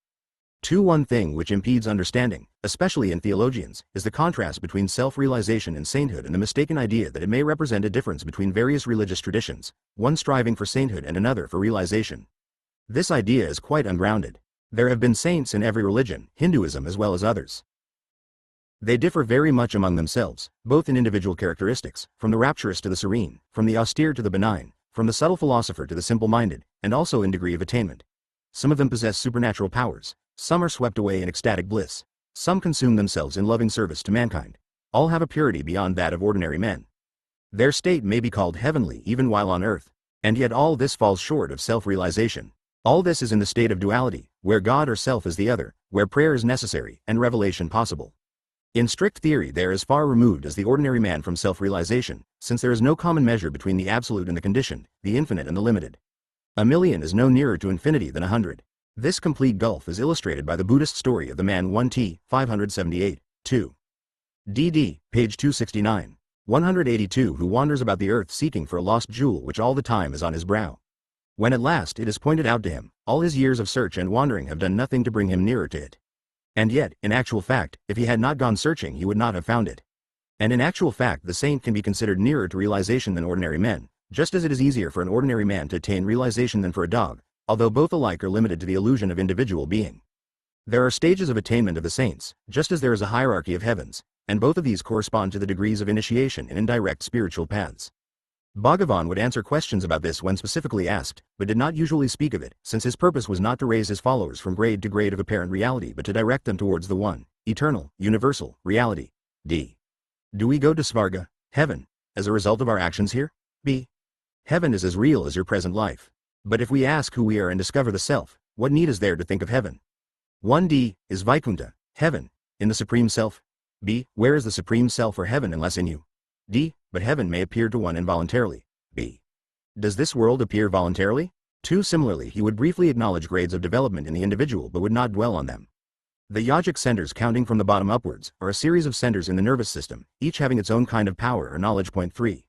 2. One thing which impedes understanding, especially in theologians, is the contrast between self-realization and sainthood and the mistaken idea that it may represent a difference between various religious traditions, one striving for sainthood and another for realization. This idea is quite ungrounded. There have been saints in every religion, Hinduism as well as others. They differ very much among themselves, both in individual characteristics, from the rapturous to the serene, from the austere to the benign, from the subtle philosopher to the simple-minded, and also in degree of attainment. Some of them possess supernatural powers, some are swept away in ecstatic bliss, some consume themselves in loving service to mankind. All have a purity beyond that of ordinary men. Their state may be called heavenly even while on earth, and yet all this falls short of self-realization. All this is in the state of duality, where God or self is the other, where prayer is necessary and revelation possible. In strict theory they are as far removed as the ordinary man from self-realization, since there is no common measure between the absolute and the conditioned, the infinite and the limited. A million is no nearer to infinity than 100. This complete gulf is illustrated by the Buddhist story of the man 1t. 578. 2. dd. page 269. 182 who wanders about the earth seeking for a lost jewel which all the time is on his brow. When at last it is pointed out to him, all his years of search and wandering have done nothing to bring him nearer to it. And yet, in actual fact, if he had not gone searching he would not have found it. And in actual fact, the saint can be considered nearer to realization than ordinary men, just as it is easier for an ordinary man to attain realization than for a dog, although both alike are limited to the illusion of individual being. There are stages of attainment of the saints, just as there is a hierarchy of heavens, and both of these correspond to the degrees of initiation in indirect spiritual paths. Bhagavan would answer questions about this when specifically asked, but did not usually speak of it, since his purpose was not to raise his followers from grade to grade of apparent reality but to direct them towards the one, eternal, universal, reality. D. Do we go to Svarga, heaven, as a result of our actions here? B. Heaven is as real as your present life. But if we ask who we are and discover the self, what need is there to think of heaven? 1d. Is Vaikunta, heaven, in the Supreme Self? B. Where is the Supreme Self or heaven unless in you? D. But heaven may appear to one involuntarily. B. Does this world appear voluntarily? 2. Similarly, he would briefly acknowledge grades of development in the individual but would not dwell on them. The yogic centers counting from the bottom upwards are a series of centers in the nervous system, each having its own kind of power or knowledge. Point 3.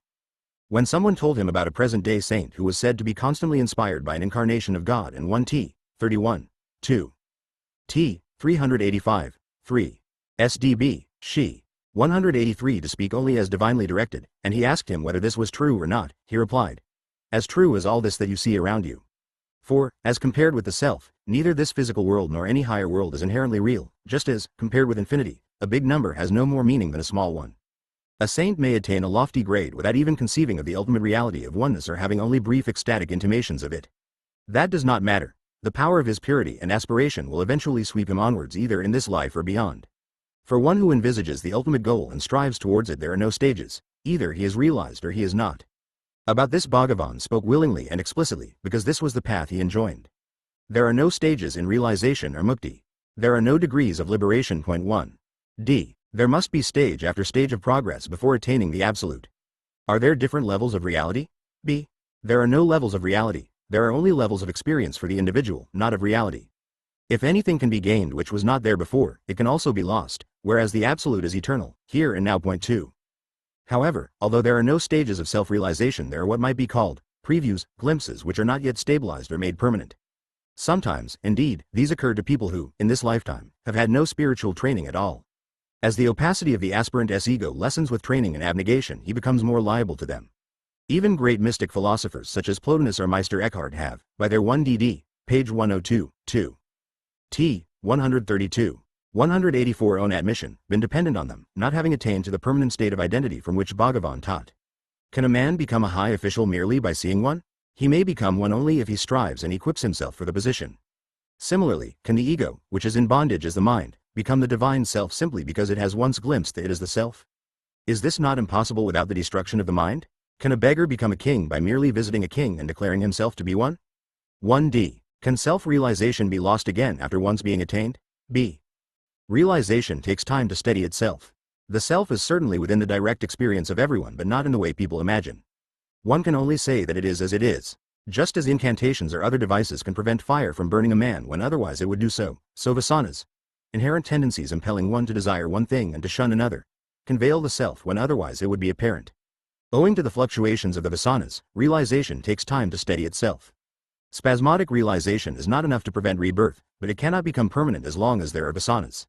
When someone told him about a present-day saint who was said to be constantly inspired by an incarnation of God in 1t. 31. 2. T. 385. 3. SDB. She. 183 to speak only as divinely directed, and he asked him whether this was true or not, he replied, as true as all this that you see around you. For, as compared with the self, neither this physical world nor any higher world is inherently real, just as, compared with infinity, a big number has no more meaning than a small one. A saint may attain a lofty grade without even conceiving of the ultimate reality of oneness or having only brief ecstatic intimations of it. That does not matter. The power of his purity and aspiration will eventually sweep him onwards either in this life or beyond. For one who envisages the ultimate goal and strives towards it, there are no stages. Either he is realized or he is not. About this Bhagavan spoke willingly and explicitly, because this was the path he enjoined. There are no stages in realization or mukti. There are no degrees of liberation. 1. D. There must be stage after stage of progress before attaining the absolute. Are there different levels of reality? B. There are no levels of reality. There are only levels of experience for the individual, not of reality. If anything can be gained which was not there before, it can also be lost, whereas the absolute is eternal, here and now. 2. However, although there are no stages of self-realization, there are what might be called previews, glimpses which are not yet stabilized or made permanent. Sometimes, indeed, these occur to people who, in this lifetime, have had no spiritual training at all. As the opacity of the aspirant's ego lessens with training and abnegation, he becomes more liable to them. Even great mystic philosophers such as Plotinus or Meister Eckhart have, by their 1dd, page 102, 2. T. 132. 184 own admission, been dependent on them, not having attained to the permanent state of identity from which Bhagavan taught. Can a man become a high official merely by seeing one? He may become one only if he strives and equips himself for the position. Similarly, can the ego, which is in bondage as the mind, become the divine self simply because it has once glimpsed that it is the self? Is this not impossible without the destruction of the mind? Can a beggar become a king by merely visiting a king and declaring himself to be one? 1d. Can self-realization be lost again after once being attained? B. Realization takes time to steady itself. The self is certainly within the direct experience of everyone but not in the way people imagine. One can only say that it is as it is. Just as incantations or other devices can prevent fire from burning a man when otherwise it would do so, so vasanas, inherent tendencies impelling one to desire one thing and to shun another, can veil the self when otherwise it would be apparent. Owing to the fluctuations of the vasanas, realization takes time to steady itself. Spasmodic realization is not enough to prevent rebirth, but it cannot become permanent as long as there are vasanas.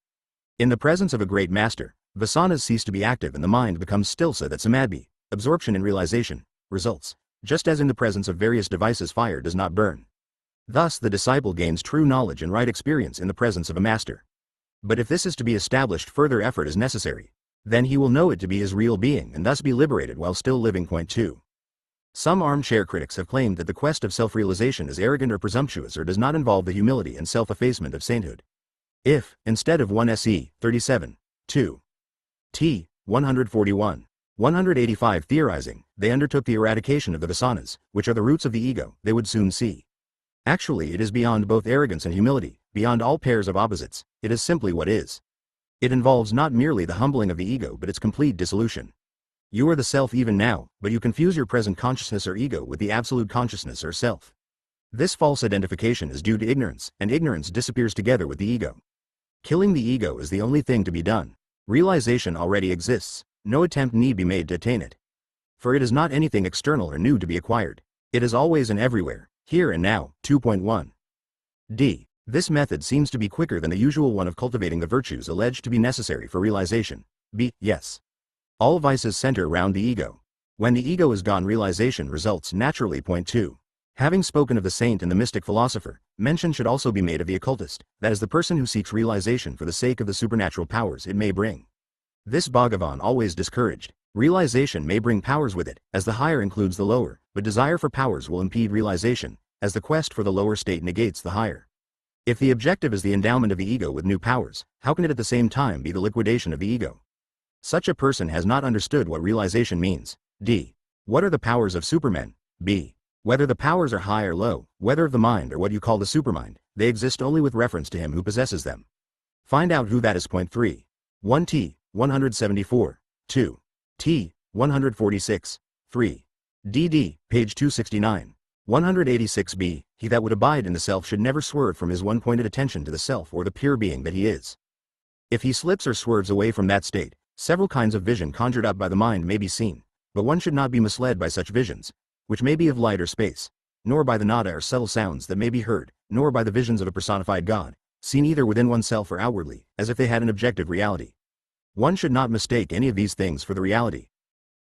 In the presence of a great master, vasanas cease to be active and the mind becomes still so that samadhi, absorption in realization, results, just as in the presence of various devices fire does not burn. Thus the disciple gains true knowledge and right experience in the presence of a master. But if this is to be established, further effort is necessary. Then he will know it to be his real being and thus be liberated while still living. 2. Some armchair critics have claimed that the quest of self-realization is arrogant or presumptuous or does not involve the humility and self-effacement of sainthood. If, instead of 1 SE, 37, 2. T. 141, 185 theorizing, they undertook the eradication of the vasanas, which are the roots of the ego, they would soon see. Actually it is beyond both arrogance and humility, beyond all pairs of opposites, it is simply what is. It involves not merely the humbling of the ego but its complete dissolution. You are the self even now, but you confuse your present consciousness or ego with the absolute consciousness or self. This false identification is due to ignorance, and ignorance disappears together with the ego. Killing the ego is the only thing to be done. Realization already exists, no attempt need be made to attain it. For it is not anything external or new to be acquired. It is always and everywhere, here and now. 2.1. D. This method seems to be quicker than the usual one of cultivating the virtues alleged to be necessary for realization. B. Yes. All vices center around the ego. When the ego is gone, realization results naturally. Point 2. Having spoken of the saint and the mystic philosopher, mention should also be made of the occultist, that is the person who seeks realization for the sake of the supernatural powers it may bring. This Bhagavan always discouraged. Realization may bring powers with it, as the higher includes the lower, but desire for powers will impede realization, as the quest for the lower state negates the higher. If the objective is the endowment of the ego with new powers, how can it at the same time be the liquidation of the ego? Such a person has not understood what realization means. D. What are the powers of supermen? B. Whether the powers are high or low, whether of the mind or what you call the supermind, they exist only with reference to him who possesses them. Find out who that is. Point 3. 1t. 174. 2. T. 146. 3. DD, page 269. 186b. He that would abide in the self should never swerve from his one-pointed attention to the self or the pure being that he is. If he slips or swerves away from that state, several kinds of vision conjured up by the mind may be seen, but one should not be misled by such visions, which may be of light or space, nor by the nada or subtle sounds that may be heard, nor by the visions of a personified God, seen either within oneself or outwardly, as if they had an objective reality. One should not mistake any of these things for the reality.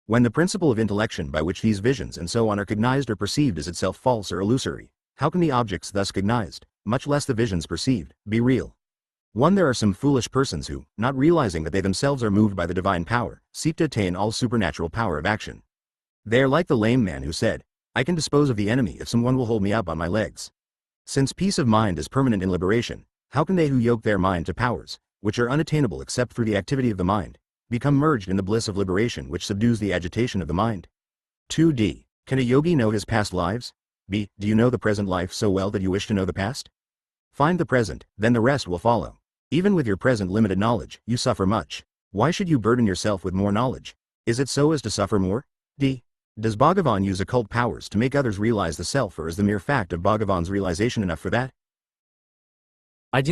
When the principle of intellection by which these visions and so on are cognized or perceived is itself false or illusory, how can the objects thus cognized, much less the visions perceived, be real? 1. There are some foolish persons who, not realizing that they themselves are moved by the divine power, seek to attain all supernatural power of action. They are like the lame man who said, I can dispose of the enemy if someone will hold me up on my legs. Since peace of mind is permanent in liberation, how can they who yoke their mind to powers, which are unattainable except through the activity of the mind, become merged in the bliss of liberation which subdues the agitation of the mind? 2d. Can a yogi know his past lives? B. Do you know the present life so well that you wish to know the past? Find the present, then the rest will follow. Even with your present limited knowledge, you suffer much. Why should you burden yourself with more knowledge? Is it so as to suffer more? D. Does Bhagavan use occult powers to make others realize the self, or is the mere fact of Bhagavan's realization enough for that? 1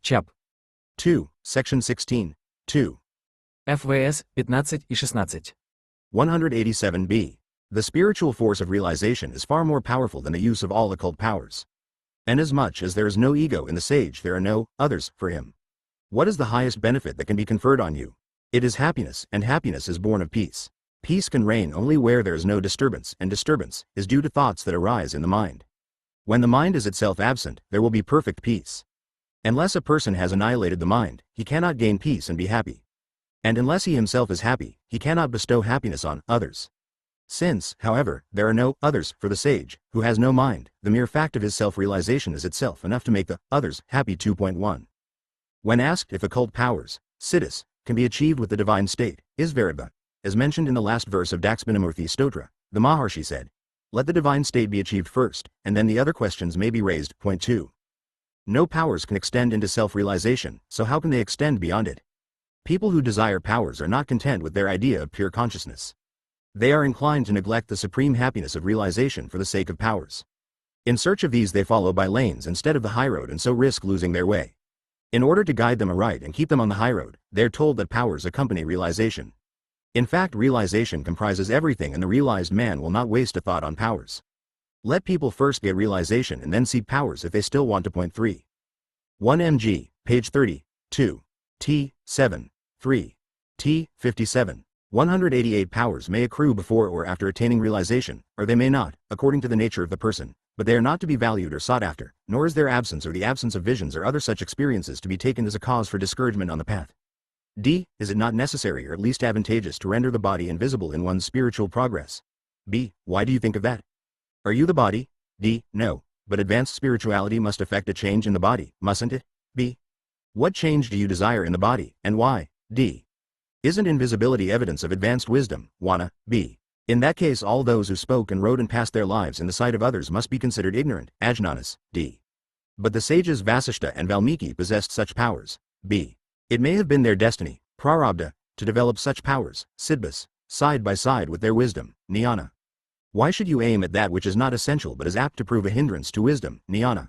ЧАП. 2. Section 16. 2. ФВС 15 и 16. 187b. The spiritual force of realization is far more powerful than the use of all occult powers. Inasmuch as there is no ego in the sage, there are no others for him. What is the highest benefit that can be conferred on you? It is happiness, and happiness is born of peace. Peace can reign only where there is no disturbance, and disturbance is due to thoughts that arise in the mind. When the mind is itself absent, there will be perfect peace. Unless a person has annihilated the mind, he cannot gain peace and be happy. And unless he himself is happy, he cannot bestow happiness on others. Since, however, there are no others for the sage, who has no mind, the mere fact of his self-realization is itself enough to make the others happy. 2.1. When asked if occult powers, siddhis, can be achieved with the divine state, Isvarabha, as mentioned in the last verse of Dakshinamurti Stotra, the Maharshi said, let the divine state be achieved first, and then the other questions may be raised. Point 2. No powers can extend into self-realization, so how can they extend beyond it? People who desire powers are not content with their idea of pure consciousness. They are inclined to neglect the supreme happiness of realization for the sake of powers. In search of these they follow by lanes instead of the high road and so risk losing their way. In order to guide them aright and keep them on the high road, they are told that powers accompany realization. In fact, realization comprises everything, and the realized man will not waste a thought on powers. Let people first get realization and then seek powers if they still want to. Point 3. 1 mg, page 30, 2. T. 7. 3. T. 57. 188 powers may accrue before or after attaining realization, or they may not, according to the nature of the person, but they are not to be valued or sought after, nor is their absence or the absence of visions or other such experiences to be taken as a cause for discouragement on the path. D. Is it not necessary or at least advantageous to render the body invisible in one's spiritual progress? B. Why do you think of that? Are you the body? D. No, but advanced spirituality must effect a change in the body, mustn't it? B. What change do you desire in the body, and why? D. Isn't invisibility evidence of advanced wisdom? Wana. B. In that case all those who spoke and wrote and passed their lives in the sight of others must be considered ignorant. Ajnanas. D. But the sages Vasishta and Valmiki possessed such powers. B. It may have been their destiny, prarabdha, to develop such powers, siddhis, side by side with their wisdom, jnana. Why should you aim at that which is not essential but is apt to prove a hindrance to wisdom, jnana?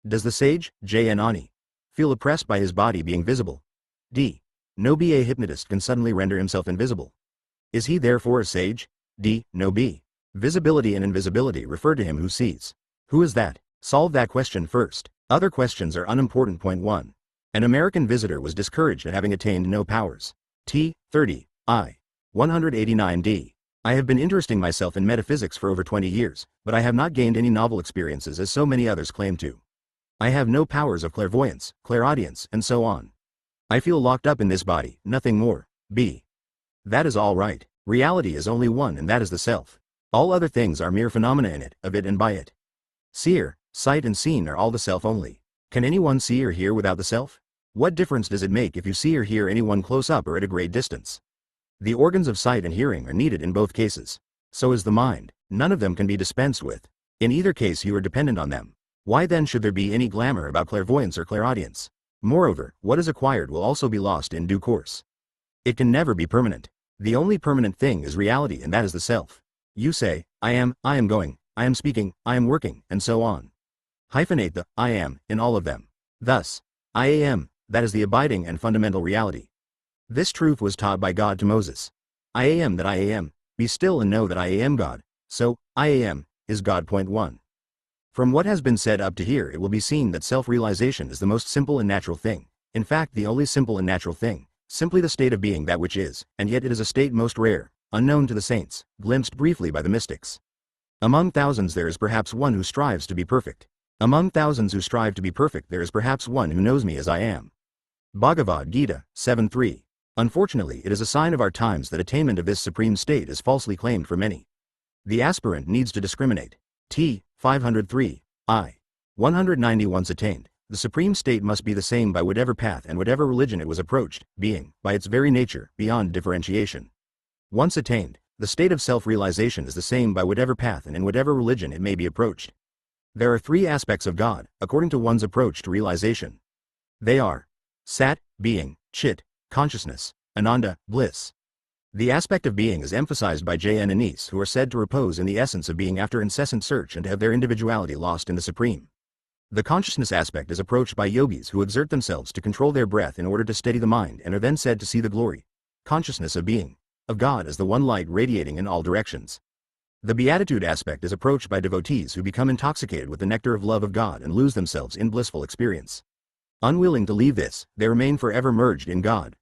Does the sage, Jnani, feel oppressed by his body being visible? D. No. B. A hypnotist can suddenly render himself invisible. Is he therefore a sage? D. No. B. Visibility and invisibility refer to him who sees. Who is that? Solve that question first. Other questions are unimportant. Point 1. An American visitor was discouraged at having attained no powers. T. 30. I. 189d. I have been interesting myself in metaphysics for over 20 years, but I have not gained any novel experiences as so many others claim to. I have no powers of clairvoyance, clairaudience, and so on. I feel locked up in this body, nothing more. B. That is all right. Reality is only one, and that is the self. All other things are mere phenomena in it, of it and by it. Seer, sight and seen are all the self only. Can anyone see or hear without the self? What difference does it make if you see or hear anyone close up or at a great distance? The organs of sight and hearing are needed in both cases. So is the mind. None of them can be dispensed with. In either case you are dependent on them. Why then should there be any glamour about clairvoyance or clairaudience? Moreover, what is acquired will also be lost in due course. It can never be permanent. The only permanent thing is reality, and that is the self. You say, I am going, I am speaking, I am working, and so on. Hyphenate the I am in all of them. Thus, I am, that is the abiding and fundamental reality. This truth was taught by God to Moses. I am that I am, be still and know that I am God. So, I am, is God. Point 1. From what has been said up to here, it will be seen that self-realization is the most simple and natural thing. In fact, the only simple and natural thing. Simply the state of being that which is, and yet it is a state most rare, unknown to the saints, glimpsed briefly by the mystics. Among thousands there is perhaps one who strives to be perfect. Among thousands who strive to be perfect there is perhaps one who knows me as I am. Bhagavad Gita, 7.3. Unfortunately, it is a sign of our times that attainment of this supreme state is falsely claimed for many. The aspirant needs to discriminate. T. 503. I. 190. Once attained, the supreme state must be the same by whatever path and whatever religion it was approached, being, by its very nature, beyond differentiation. Once attained, the state of self-realization is the same by whatever path and in whatever religion it may be approached. There are three aspects of God, according to one's approach to realization. They are Sat, being, Chit, consciousness, Ananda, bliss. The aspect of being is emphasized by J.N. Anise, who are said to repose in the essence of being after incessant search and to have their individuality lost in the supreme. The consciousness aspect is approached by yogis who exert themselves to control their breath in order to steady the mind and are then said to see the glory, consciousness of being, of God as the one light radiating in all directions. The beatitude aspect is approached by devotees who become intoxicated with the nectar of love of God and lose themselves in blissful experience. Unwilling to leave this, they remain forever merged in God.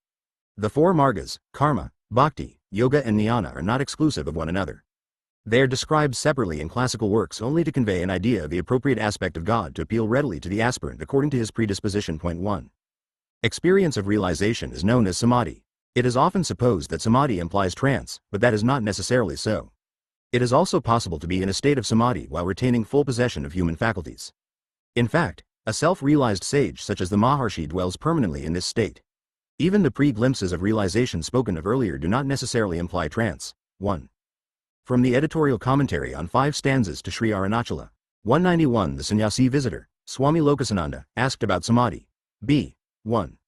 The four margas, karma, bhakti, yoga and jnana are not exclusive of one another. They are described separately in classical works only to convey an idea of the appropriate aspect of God to appeal readily to the aspirant according to his predisposition. Point 1. Experience of realization is known as samadhi. It is often supposed that samadhi implies trance, but that is not necessarily so. It is also possible to be in a state of samadhi while retaining full possession of human faculties. In fact, a self-realized sage such as the Maharshi dwells permanently in this state. Even the pre-glimpses of realization spoken of earlier do not necessarily imply trance. 1. From the editorial commentary on 5 stanzas to Sri Arunachala. 191. The sannyasi visitor, Swami Lokasananda, asked about samadhi. B. 1.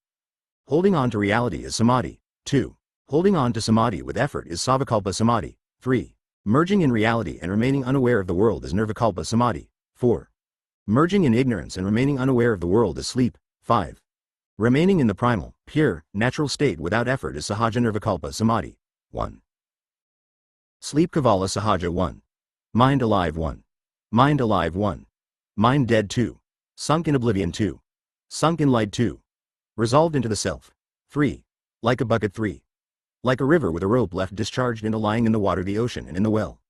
Holding on to reality is samadhi. 2. Holding on to samadhi with effort is savakalpa samadhi. 3. Merging in reality and remaining unaware of the world is nirvikalpa samadhi. 4. Merging in ignorance and remaining unaware of the world is sleep. 5. Remaining in the primal, pure, natural state without effort is sahaja nirvikalpa samadhi. 1. Sleep kavala sahaja 1. Mind alive 1. Mind alive 1. Mind dead 2. Sunk in oblivion 2. Sunk in light 2. Resolved into the self. 3. Like a bucket 3. Like a river with a rope left discharged into lying in the water, the ocean, and in the well.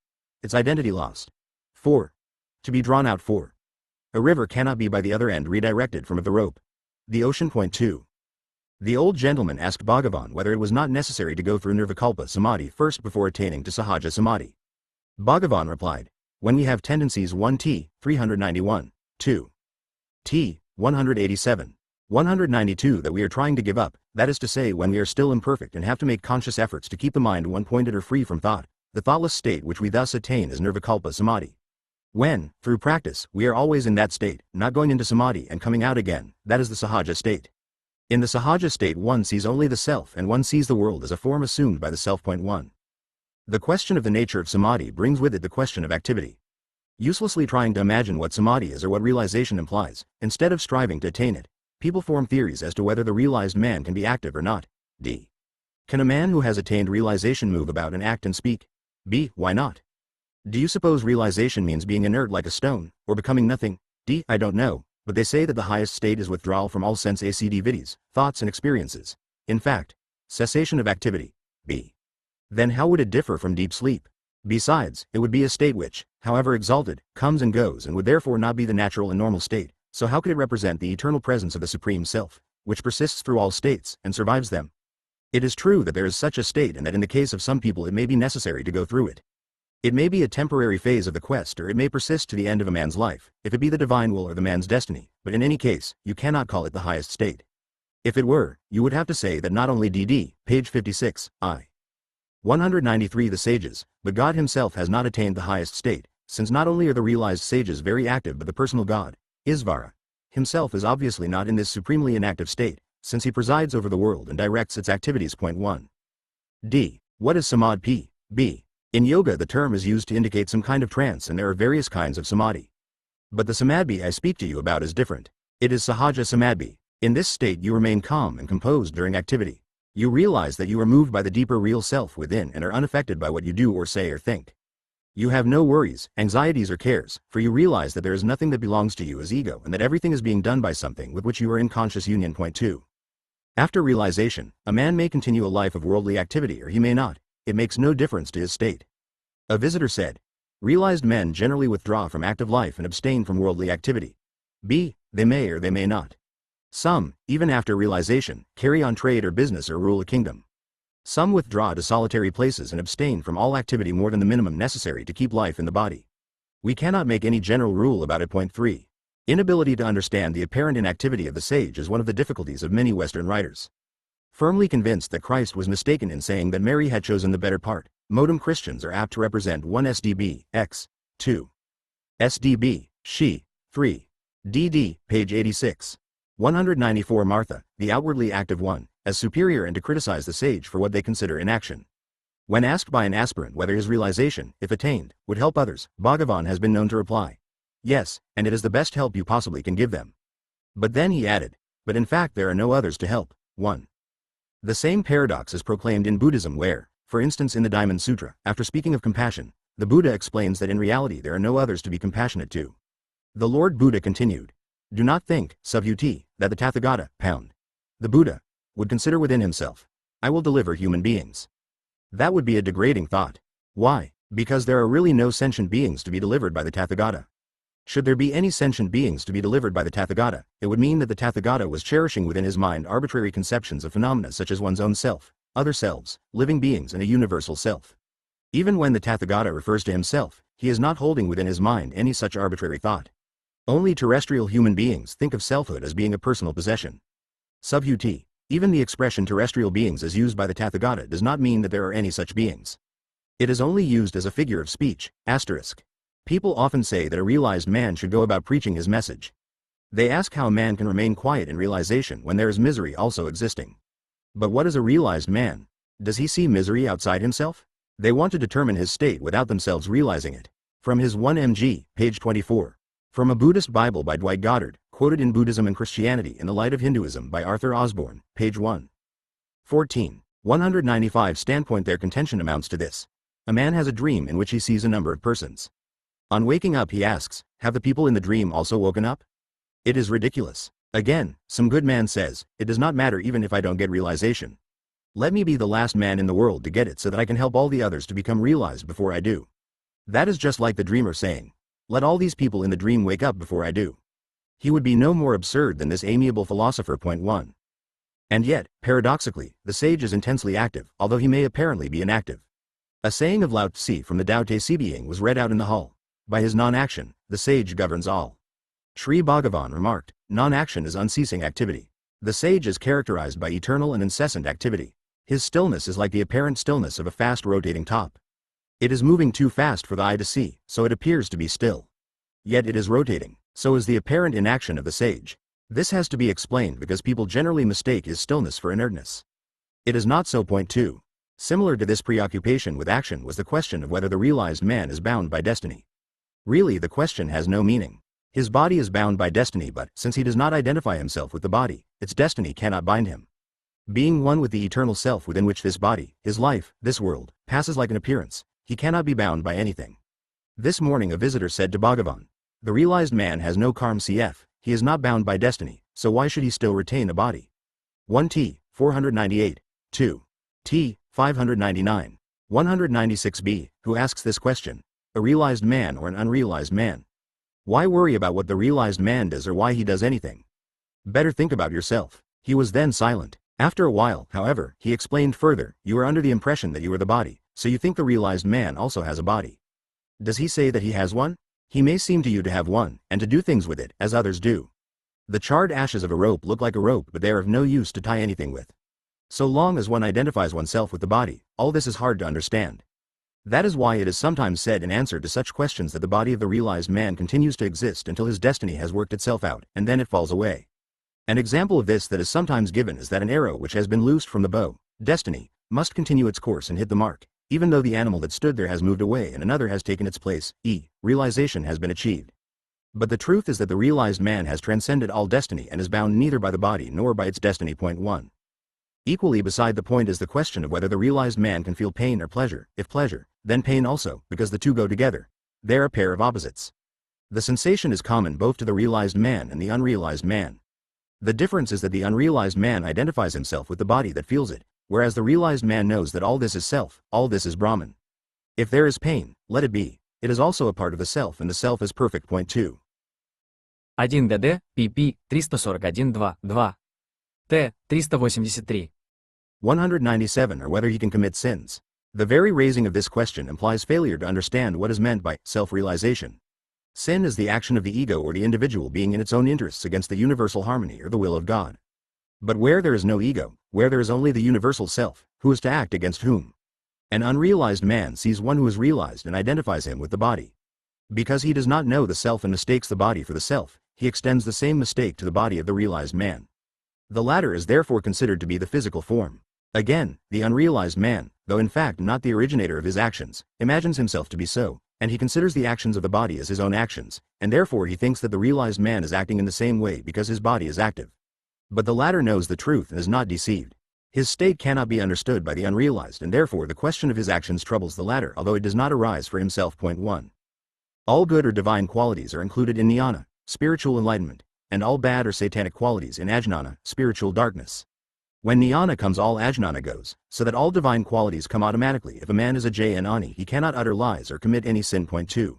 Its identity lost. 4. To be drawn out 4. A river cannot be by the other end redirected from the rope. The ocean. Point 2. The old gentleman asked Bhagavan whether it was not necessary to go through nirvikalpa samadhi first before attaining to sahaja samadhi. Bhagavan replied, when we have tendencies 1t, 391, 2. T, 187, 192 that we are trying to give up, that is to say when we are still imperfect and have to make conscious efforts to keep the mind one-pointed or free from thought, the thoughtless state which we thus attain is nirvikalpa samadhi. When, through practice, we are always in that state, not going into samadhi and coming out again, that is the sahaja state. In the sahaja state one sees only the self and one sees the world as a form assumed by the self. Point 1. The question of the nature of samadhi brings with it the question of activity. Uselessly trying to imagine what samadhi is or what realization implies, instead of striving to attain it, people form theories as to whether the realized man can be active or not. D. Can a man who has attained realization move about and act and speak? B. Why not? Do you suppose realization means being inert like a stone, or becoming nothing? D. I don't know, but they say that the highest state is withdrawal from all sense activities, thoughts and experiences. In fact, cessation of activity. B. Then how would it differ from deep sleep? Besides, it would be a state which, however exalted, comes and goes and would therefore not be the natural and normal state, so how could it represent the eternal presence of the Supreme Self, which persists through all states, and survives them? It is true that there is such a state and that in the case of some people it may be necessary to go through it. It may be a temporary phase of the quest or it may persist to the end of a man's life, if it be the divine will or the man's destiny, but in any case, you cannot call it the highest state. If it were, you would have to say that not only dd, page 56, I. 193 the sages, but God himself has not attained the highest state, since not only are the realized sages very active but the personal God, Isvara, himself is obviously not in this supremely inactive state, since he presides over the world and directs its activities. Point 1. D. What is samadhi? P. B. In yoga the term is used to indicate some kind of trance and there are various kinds of samadhi. But the samadhi I speak to you about is different. It is sahaja samadhi. In this state you remain calm and composed during activity. You realize that you are moved by the deeper real self within and are unaffected by what you do or say or think. You have no worries, anxieties or cares, for you realize that there is nothing that belongs to you as ego and that everything is being done by something with which you are in conscious union. Point 2. After realization, a man may continue a life of worldly activity or he may not. It makes no difference to his state. A visitor said, realized men generally withdraw from active life and abstain from worldly activity. B. They may or they may not. Some, even after realization, carry on trade or business or rule a kingdom. Some withdraw to solitary places and abstain from all activity more than the minimum necessary to keep life in the body. We cannot make any general rule about it. Point 3. Inability to understand the apparent inactivity of the sage is one of the difficulties of many Western writers. Firmly convinced that Christ was mistaken in saying that Mary had chosen the better part, modem Christians are apt to represent 1 SDB, X, 2. SDB, she, 3. DD, page 86. 194 Martha, the outwardly active one, as superior and to criticize the sage for what they consider inaction. When asked by an aspirant whether his realization, if attained, would help others, Bhagavan has been known to reply, yes, and it is the best help you possibly can give them. But then he added, but in fact there are no others to help. 1. The same paradox is proclaimed in Buddhism where, for instance in the Diamond Sutra, after speaking of compassion, the Buddha explains that in reality there are no others to be compassionate to. The Lord Buddha continued, do not think, Subhuti, that the Tathagata, pound, the Buddha, would consider within himself, I will deliver human beings. That would be a degrading thought. Why? Because there are really no sentient beings to be delivered by the Tathagata. Should there be any sentient beings to be delivered by the Tathagata, it would mean that the Tathagata was cherishing within his mind arbitrary conceptions of phenomena such as one's own self, other selves, living beings and a universal self. Even when the Tathagata refers to himself, he is not holding within his mind any such arbitrary thought. Only terrestrial human beings think of selfhood as being a personal possession. Subhuti, even the expression terrestrial beings as used by the Tathagata does not mean that there are any such beings. It is only used as a figure of speech, asterisk. People often say that a realized man should go about preaching his message. They ask how a man can remain quiet in realization when there is misery also existing. But what is a realized man? Does he see misery outside himself? They want to determine his state without themselves realizing it. From his 1mg, page 24. From a Buddhist Bible by Dwight Goddard, quoted in Buddhism and Christianity in the Light of Hinduism by Arthur Osborne, page 1. 14. 195 standpoint. Their contention amounts to this. A man has a dream in which he sees a number of persons. On waking up he asks, have the people in the dream also woken up? It is ridiculous. Again, some good man says, it does not matter even if I don't get realization. Let me be the last man in the world to get it so that I can help all the others to become realized before I do. That is just like the dreamer saying, let all these people in the dream wake up before I do. He would be no more absurd than this amiable philosopher. Point 1. And yet, paradoxically, the sage is intensely active, although he may apparently be inactive. A saying of Lao Tzu from the Tao Te Ching was read out in the hall. By his non-action, the sage governs all. Sri Bhagavan remarked, non-action is unceasing activity. The sage is characterized by eternal and incessant activity. His stillness is like the apparent stillness of a fast rotating top. It is moving too fast for the eye to see, so it appears to be still. Yet it is rotating, so is the apparent inaction of the sage. This has to be explained because people generally mistake his stillness for inertness. It is not so. Point 2. Similar to this preoccupation with action was the question of whether the realized man is bound by destiny. Really, the question has no meaning. His body is bound by destiny, but since he does not identify himself with the body, its destiny cannot bind him. Being one with the eternal self within which this body, his life, this world, passes like an appearance, he cannot be bound by anything. This morning a visitor said to Bhagavan, the realized man has no karma cf, he is not bound by destiny, so why should he still retain a body? 1 T, 498, 2 T, 599. 196b, who asks this question? A realized man or an unrealized man? Why worry about what the realized man does or why he does anything? Better think about yourself. He was then silent. After a while, however, he explained further, you are under the impression that you are the body, so you think the realized man also has a body. Does he say that he has one? He may seem to you to have one, and to do things with it, as others do. The charred ashes of a rope look like a rope, but they are of no use to tie anything with. So long as one identifies oneself with the body, all this is hard to understand. That is why it is sometimes said in answer to such questions that the body of the realized man continues to exist until his destiny has worked itself out, and then it falls away. An example of this that is sometimes given is that an arrow which has been loosed from the bow, destiny, must continue its course and hit the mark, even though the animal that stood there has moved away and another has taken its place, realization has been achieved. But the truth is that the realized man has transcended all destiny and is bound neither by the body nor by its destiny. Point 1. Equally beside the point is the question of whether the realized man can feel pain or pleasure. If pleasure, then pain also, because the two go together. They are a pair of opposites. The sensation is common both to the realized man and the unrealized man. The difference is that the unrealized man identifies himself with the body that feels it, whereas the realized man knows that all this is self, all this is Brahman. If there is pain, let it be. It is also a part of the self, and the self is perfect. Point 2. 1dd, pp. 341.2. T. 383. 197 or whether he can commit sins. The very raising of this question implies failure to understand what is meant by self-realization. Sin is the action of the ego or the individual being in its own interests against the universal harmony or the will of God. But where there is no ego, where there is only the universal self, who is to act against whom? An unrealized man sees one who is realized and identifies him with the body. Because he does not know the self and mistakes the body for the self, he extends the same mistake to the body of the realized man. The latter is therefore considered to be the physical form. Again, the unrealized man, though in fact not the originator of his actions, imagines himself to be so, and he considers the actions of the body as his own actions, and therefore he thinks that the realized man is acting in the same way because his body is active. But the latter knows the truth and is not deceived. His state cannot be understood by the unrealized, and therefore the question of his actions troubles the latter, although it does not arise for himself. Point 1. All good or divine qualities are included in jnana, spiritual enlightenment, and all bad or satanic qualities in ajnana, spiritual darkness. When jnana comes, all ajnana goes, so that all divine qualities come automatically. If a man is a jnani, he cannot utter lies or commit any sin. Point 2.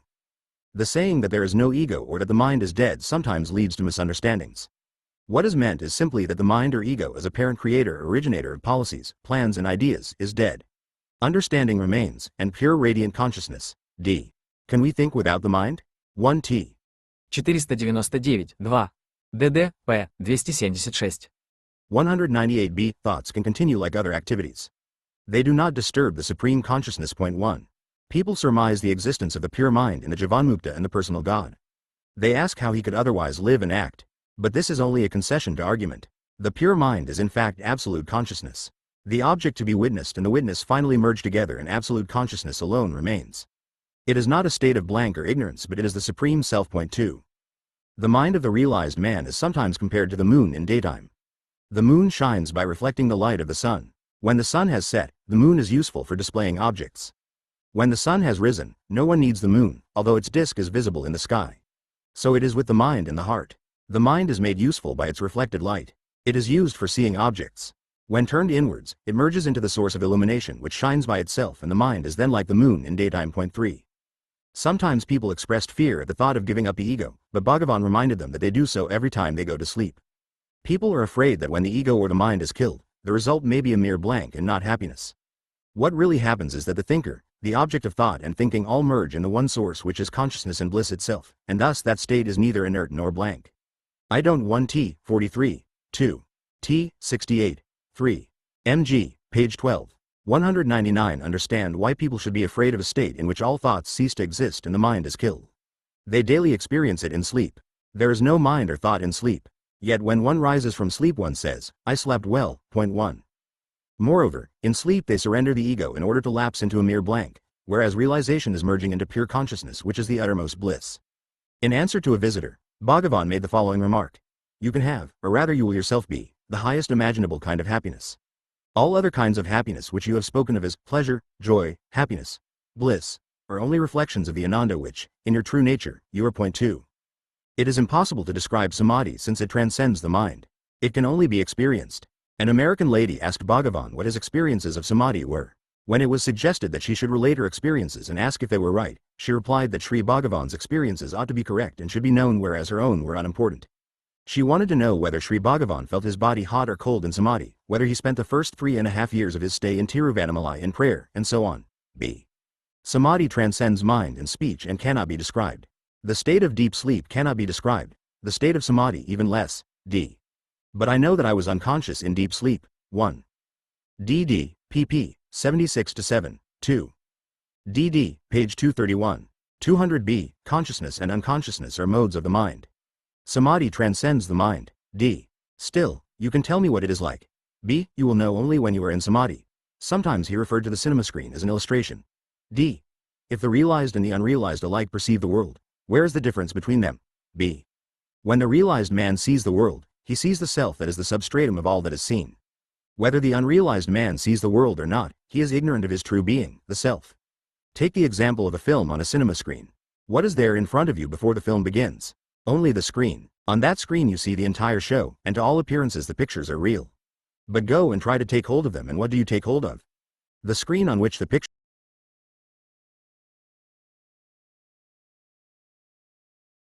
The saying that there is no ego or that the mind is dead sometimes leads to misunderstandings. What is meant is simply that the mind or ego, as apparent creator or originator of policies, plans and ideas, is dead. Understanding remains, and pure radiant consciousness, d. Can we think without the mind? 1t. 499.2. dd. p. 276. 198b. Thoughts can continue like other activities. They do not disturb the supreme consciousness. Point 1. People surmise the existence of the pure mind in the Jivanmukta and the personal God. They ask how he could otherwise live and act. But this is only a concession to argument. The pure mind is in fact absolute consciousness. The object to be witnessed and the witness finally merge together, and absolute consciousness alone remains. It is not a state of blank or ignorance, but it is the supreme self. Point 2. The mind of the realized man is sometimes compared to the moon in daytime. The moon shines by reflecting the light of the sun. When the sun has set, the moon is useful for displaying objects. When the sun has risen, no one needs the moon, although its disk is visible in the sky. So it is with the mind and the heart. The mind is made useful by its reflected light. It is used for seeing objects. When turned inwards, it merges into the source of illumination which shines by itself, and the mind is then like the moon in daytime. Point 3. Sometimes people expressed fear at the thought of giving up the ego, but Bhagavan reminded them that they do so every time they go to sleep. People are afraid that when the ego or the mind is killed, the result may be a mere blank and not happiness. What really happens is that the thinker, the object of thought and thinking all merge in the one source which is consciousness and bliss itself, and thus that state is neither inert nor blank. I don't 1t. 43. 2. t. 68. 3. mg. page 12. 199. Understand why people should be afraid of a state in which all thoughts cease to exist and the mind is killed. They daily experience it in sleep. There is no mind or thought in sleep. Yet when one rises from sleep, one says, I slept well. Point 1. Moreover, in sleep they surrender the ego in order to lapse into a mere blank, whereas realization is merging into pure consciousness, which is the uttermost bliss. In answer to a visitor, Bhagavan made the following remark. You can have, or rather you will yourself be, the highest imaginable kind of happiness. All other kinds of happiness which you have spoken of as pleasure, joy, happiness, bliss, are only reflections of the Ananda which, in your true nature, you are. Point 2. It is impossible to describe samadhi since it transcends the mind. It can only be experienced. An American lady asked Bhagavan what his experiences of samadhi were. When it was suggested that she should relate her experiences and ask if they were right, she replied that Sri Bhagavan's experiences ought to be correct and should be known, whereas her own were unimportant. She wanted to know whether Sri Bhagavan felt his body hot or cold in samadhi, whether he spent the first 3.5 years of his stay in Tiruvannamalai in prayer, and so on. B. Samadhi transcends mind and speech and cannot be described. The state of deep sleep cannot be described, the state of samadhi even less. D. But I know that I was unconscious in deep sleep. 1. dd. pp. 76-7. 2. dd. page 231. 200b. Consciousness and unconsciousness are modes of the mind. Samadhi transcends the mind. D. Still, you can tell me what it is like. B. You will know only when you are in samadhi. Sometimes he referred to the cinema screen as an illustration. D. If the realized and the unrealized alike perceive the world, where is the difference between them? B. When the realized man sees the world, he sees the self that is the substratum of all that is seen. Whether the unrealized man sees the world or not, he is ignorant of his true being, the self. Take the example of a film on a cinema screen. What is there in front of you before the film begins? Only the screen. On that screen you see the entire show, and to all appearances the pictures are real. But go and try to take hold of them, and what do you take hold of? The screen on which the picture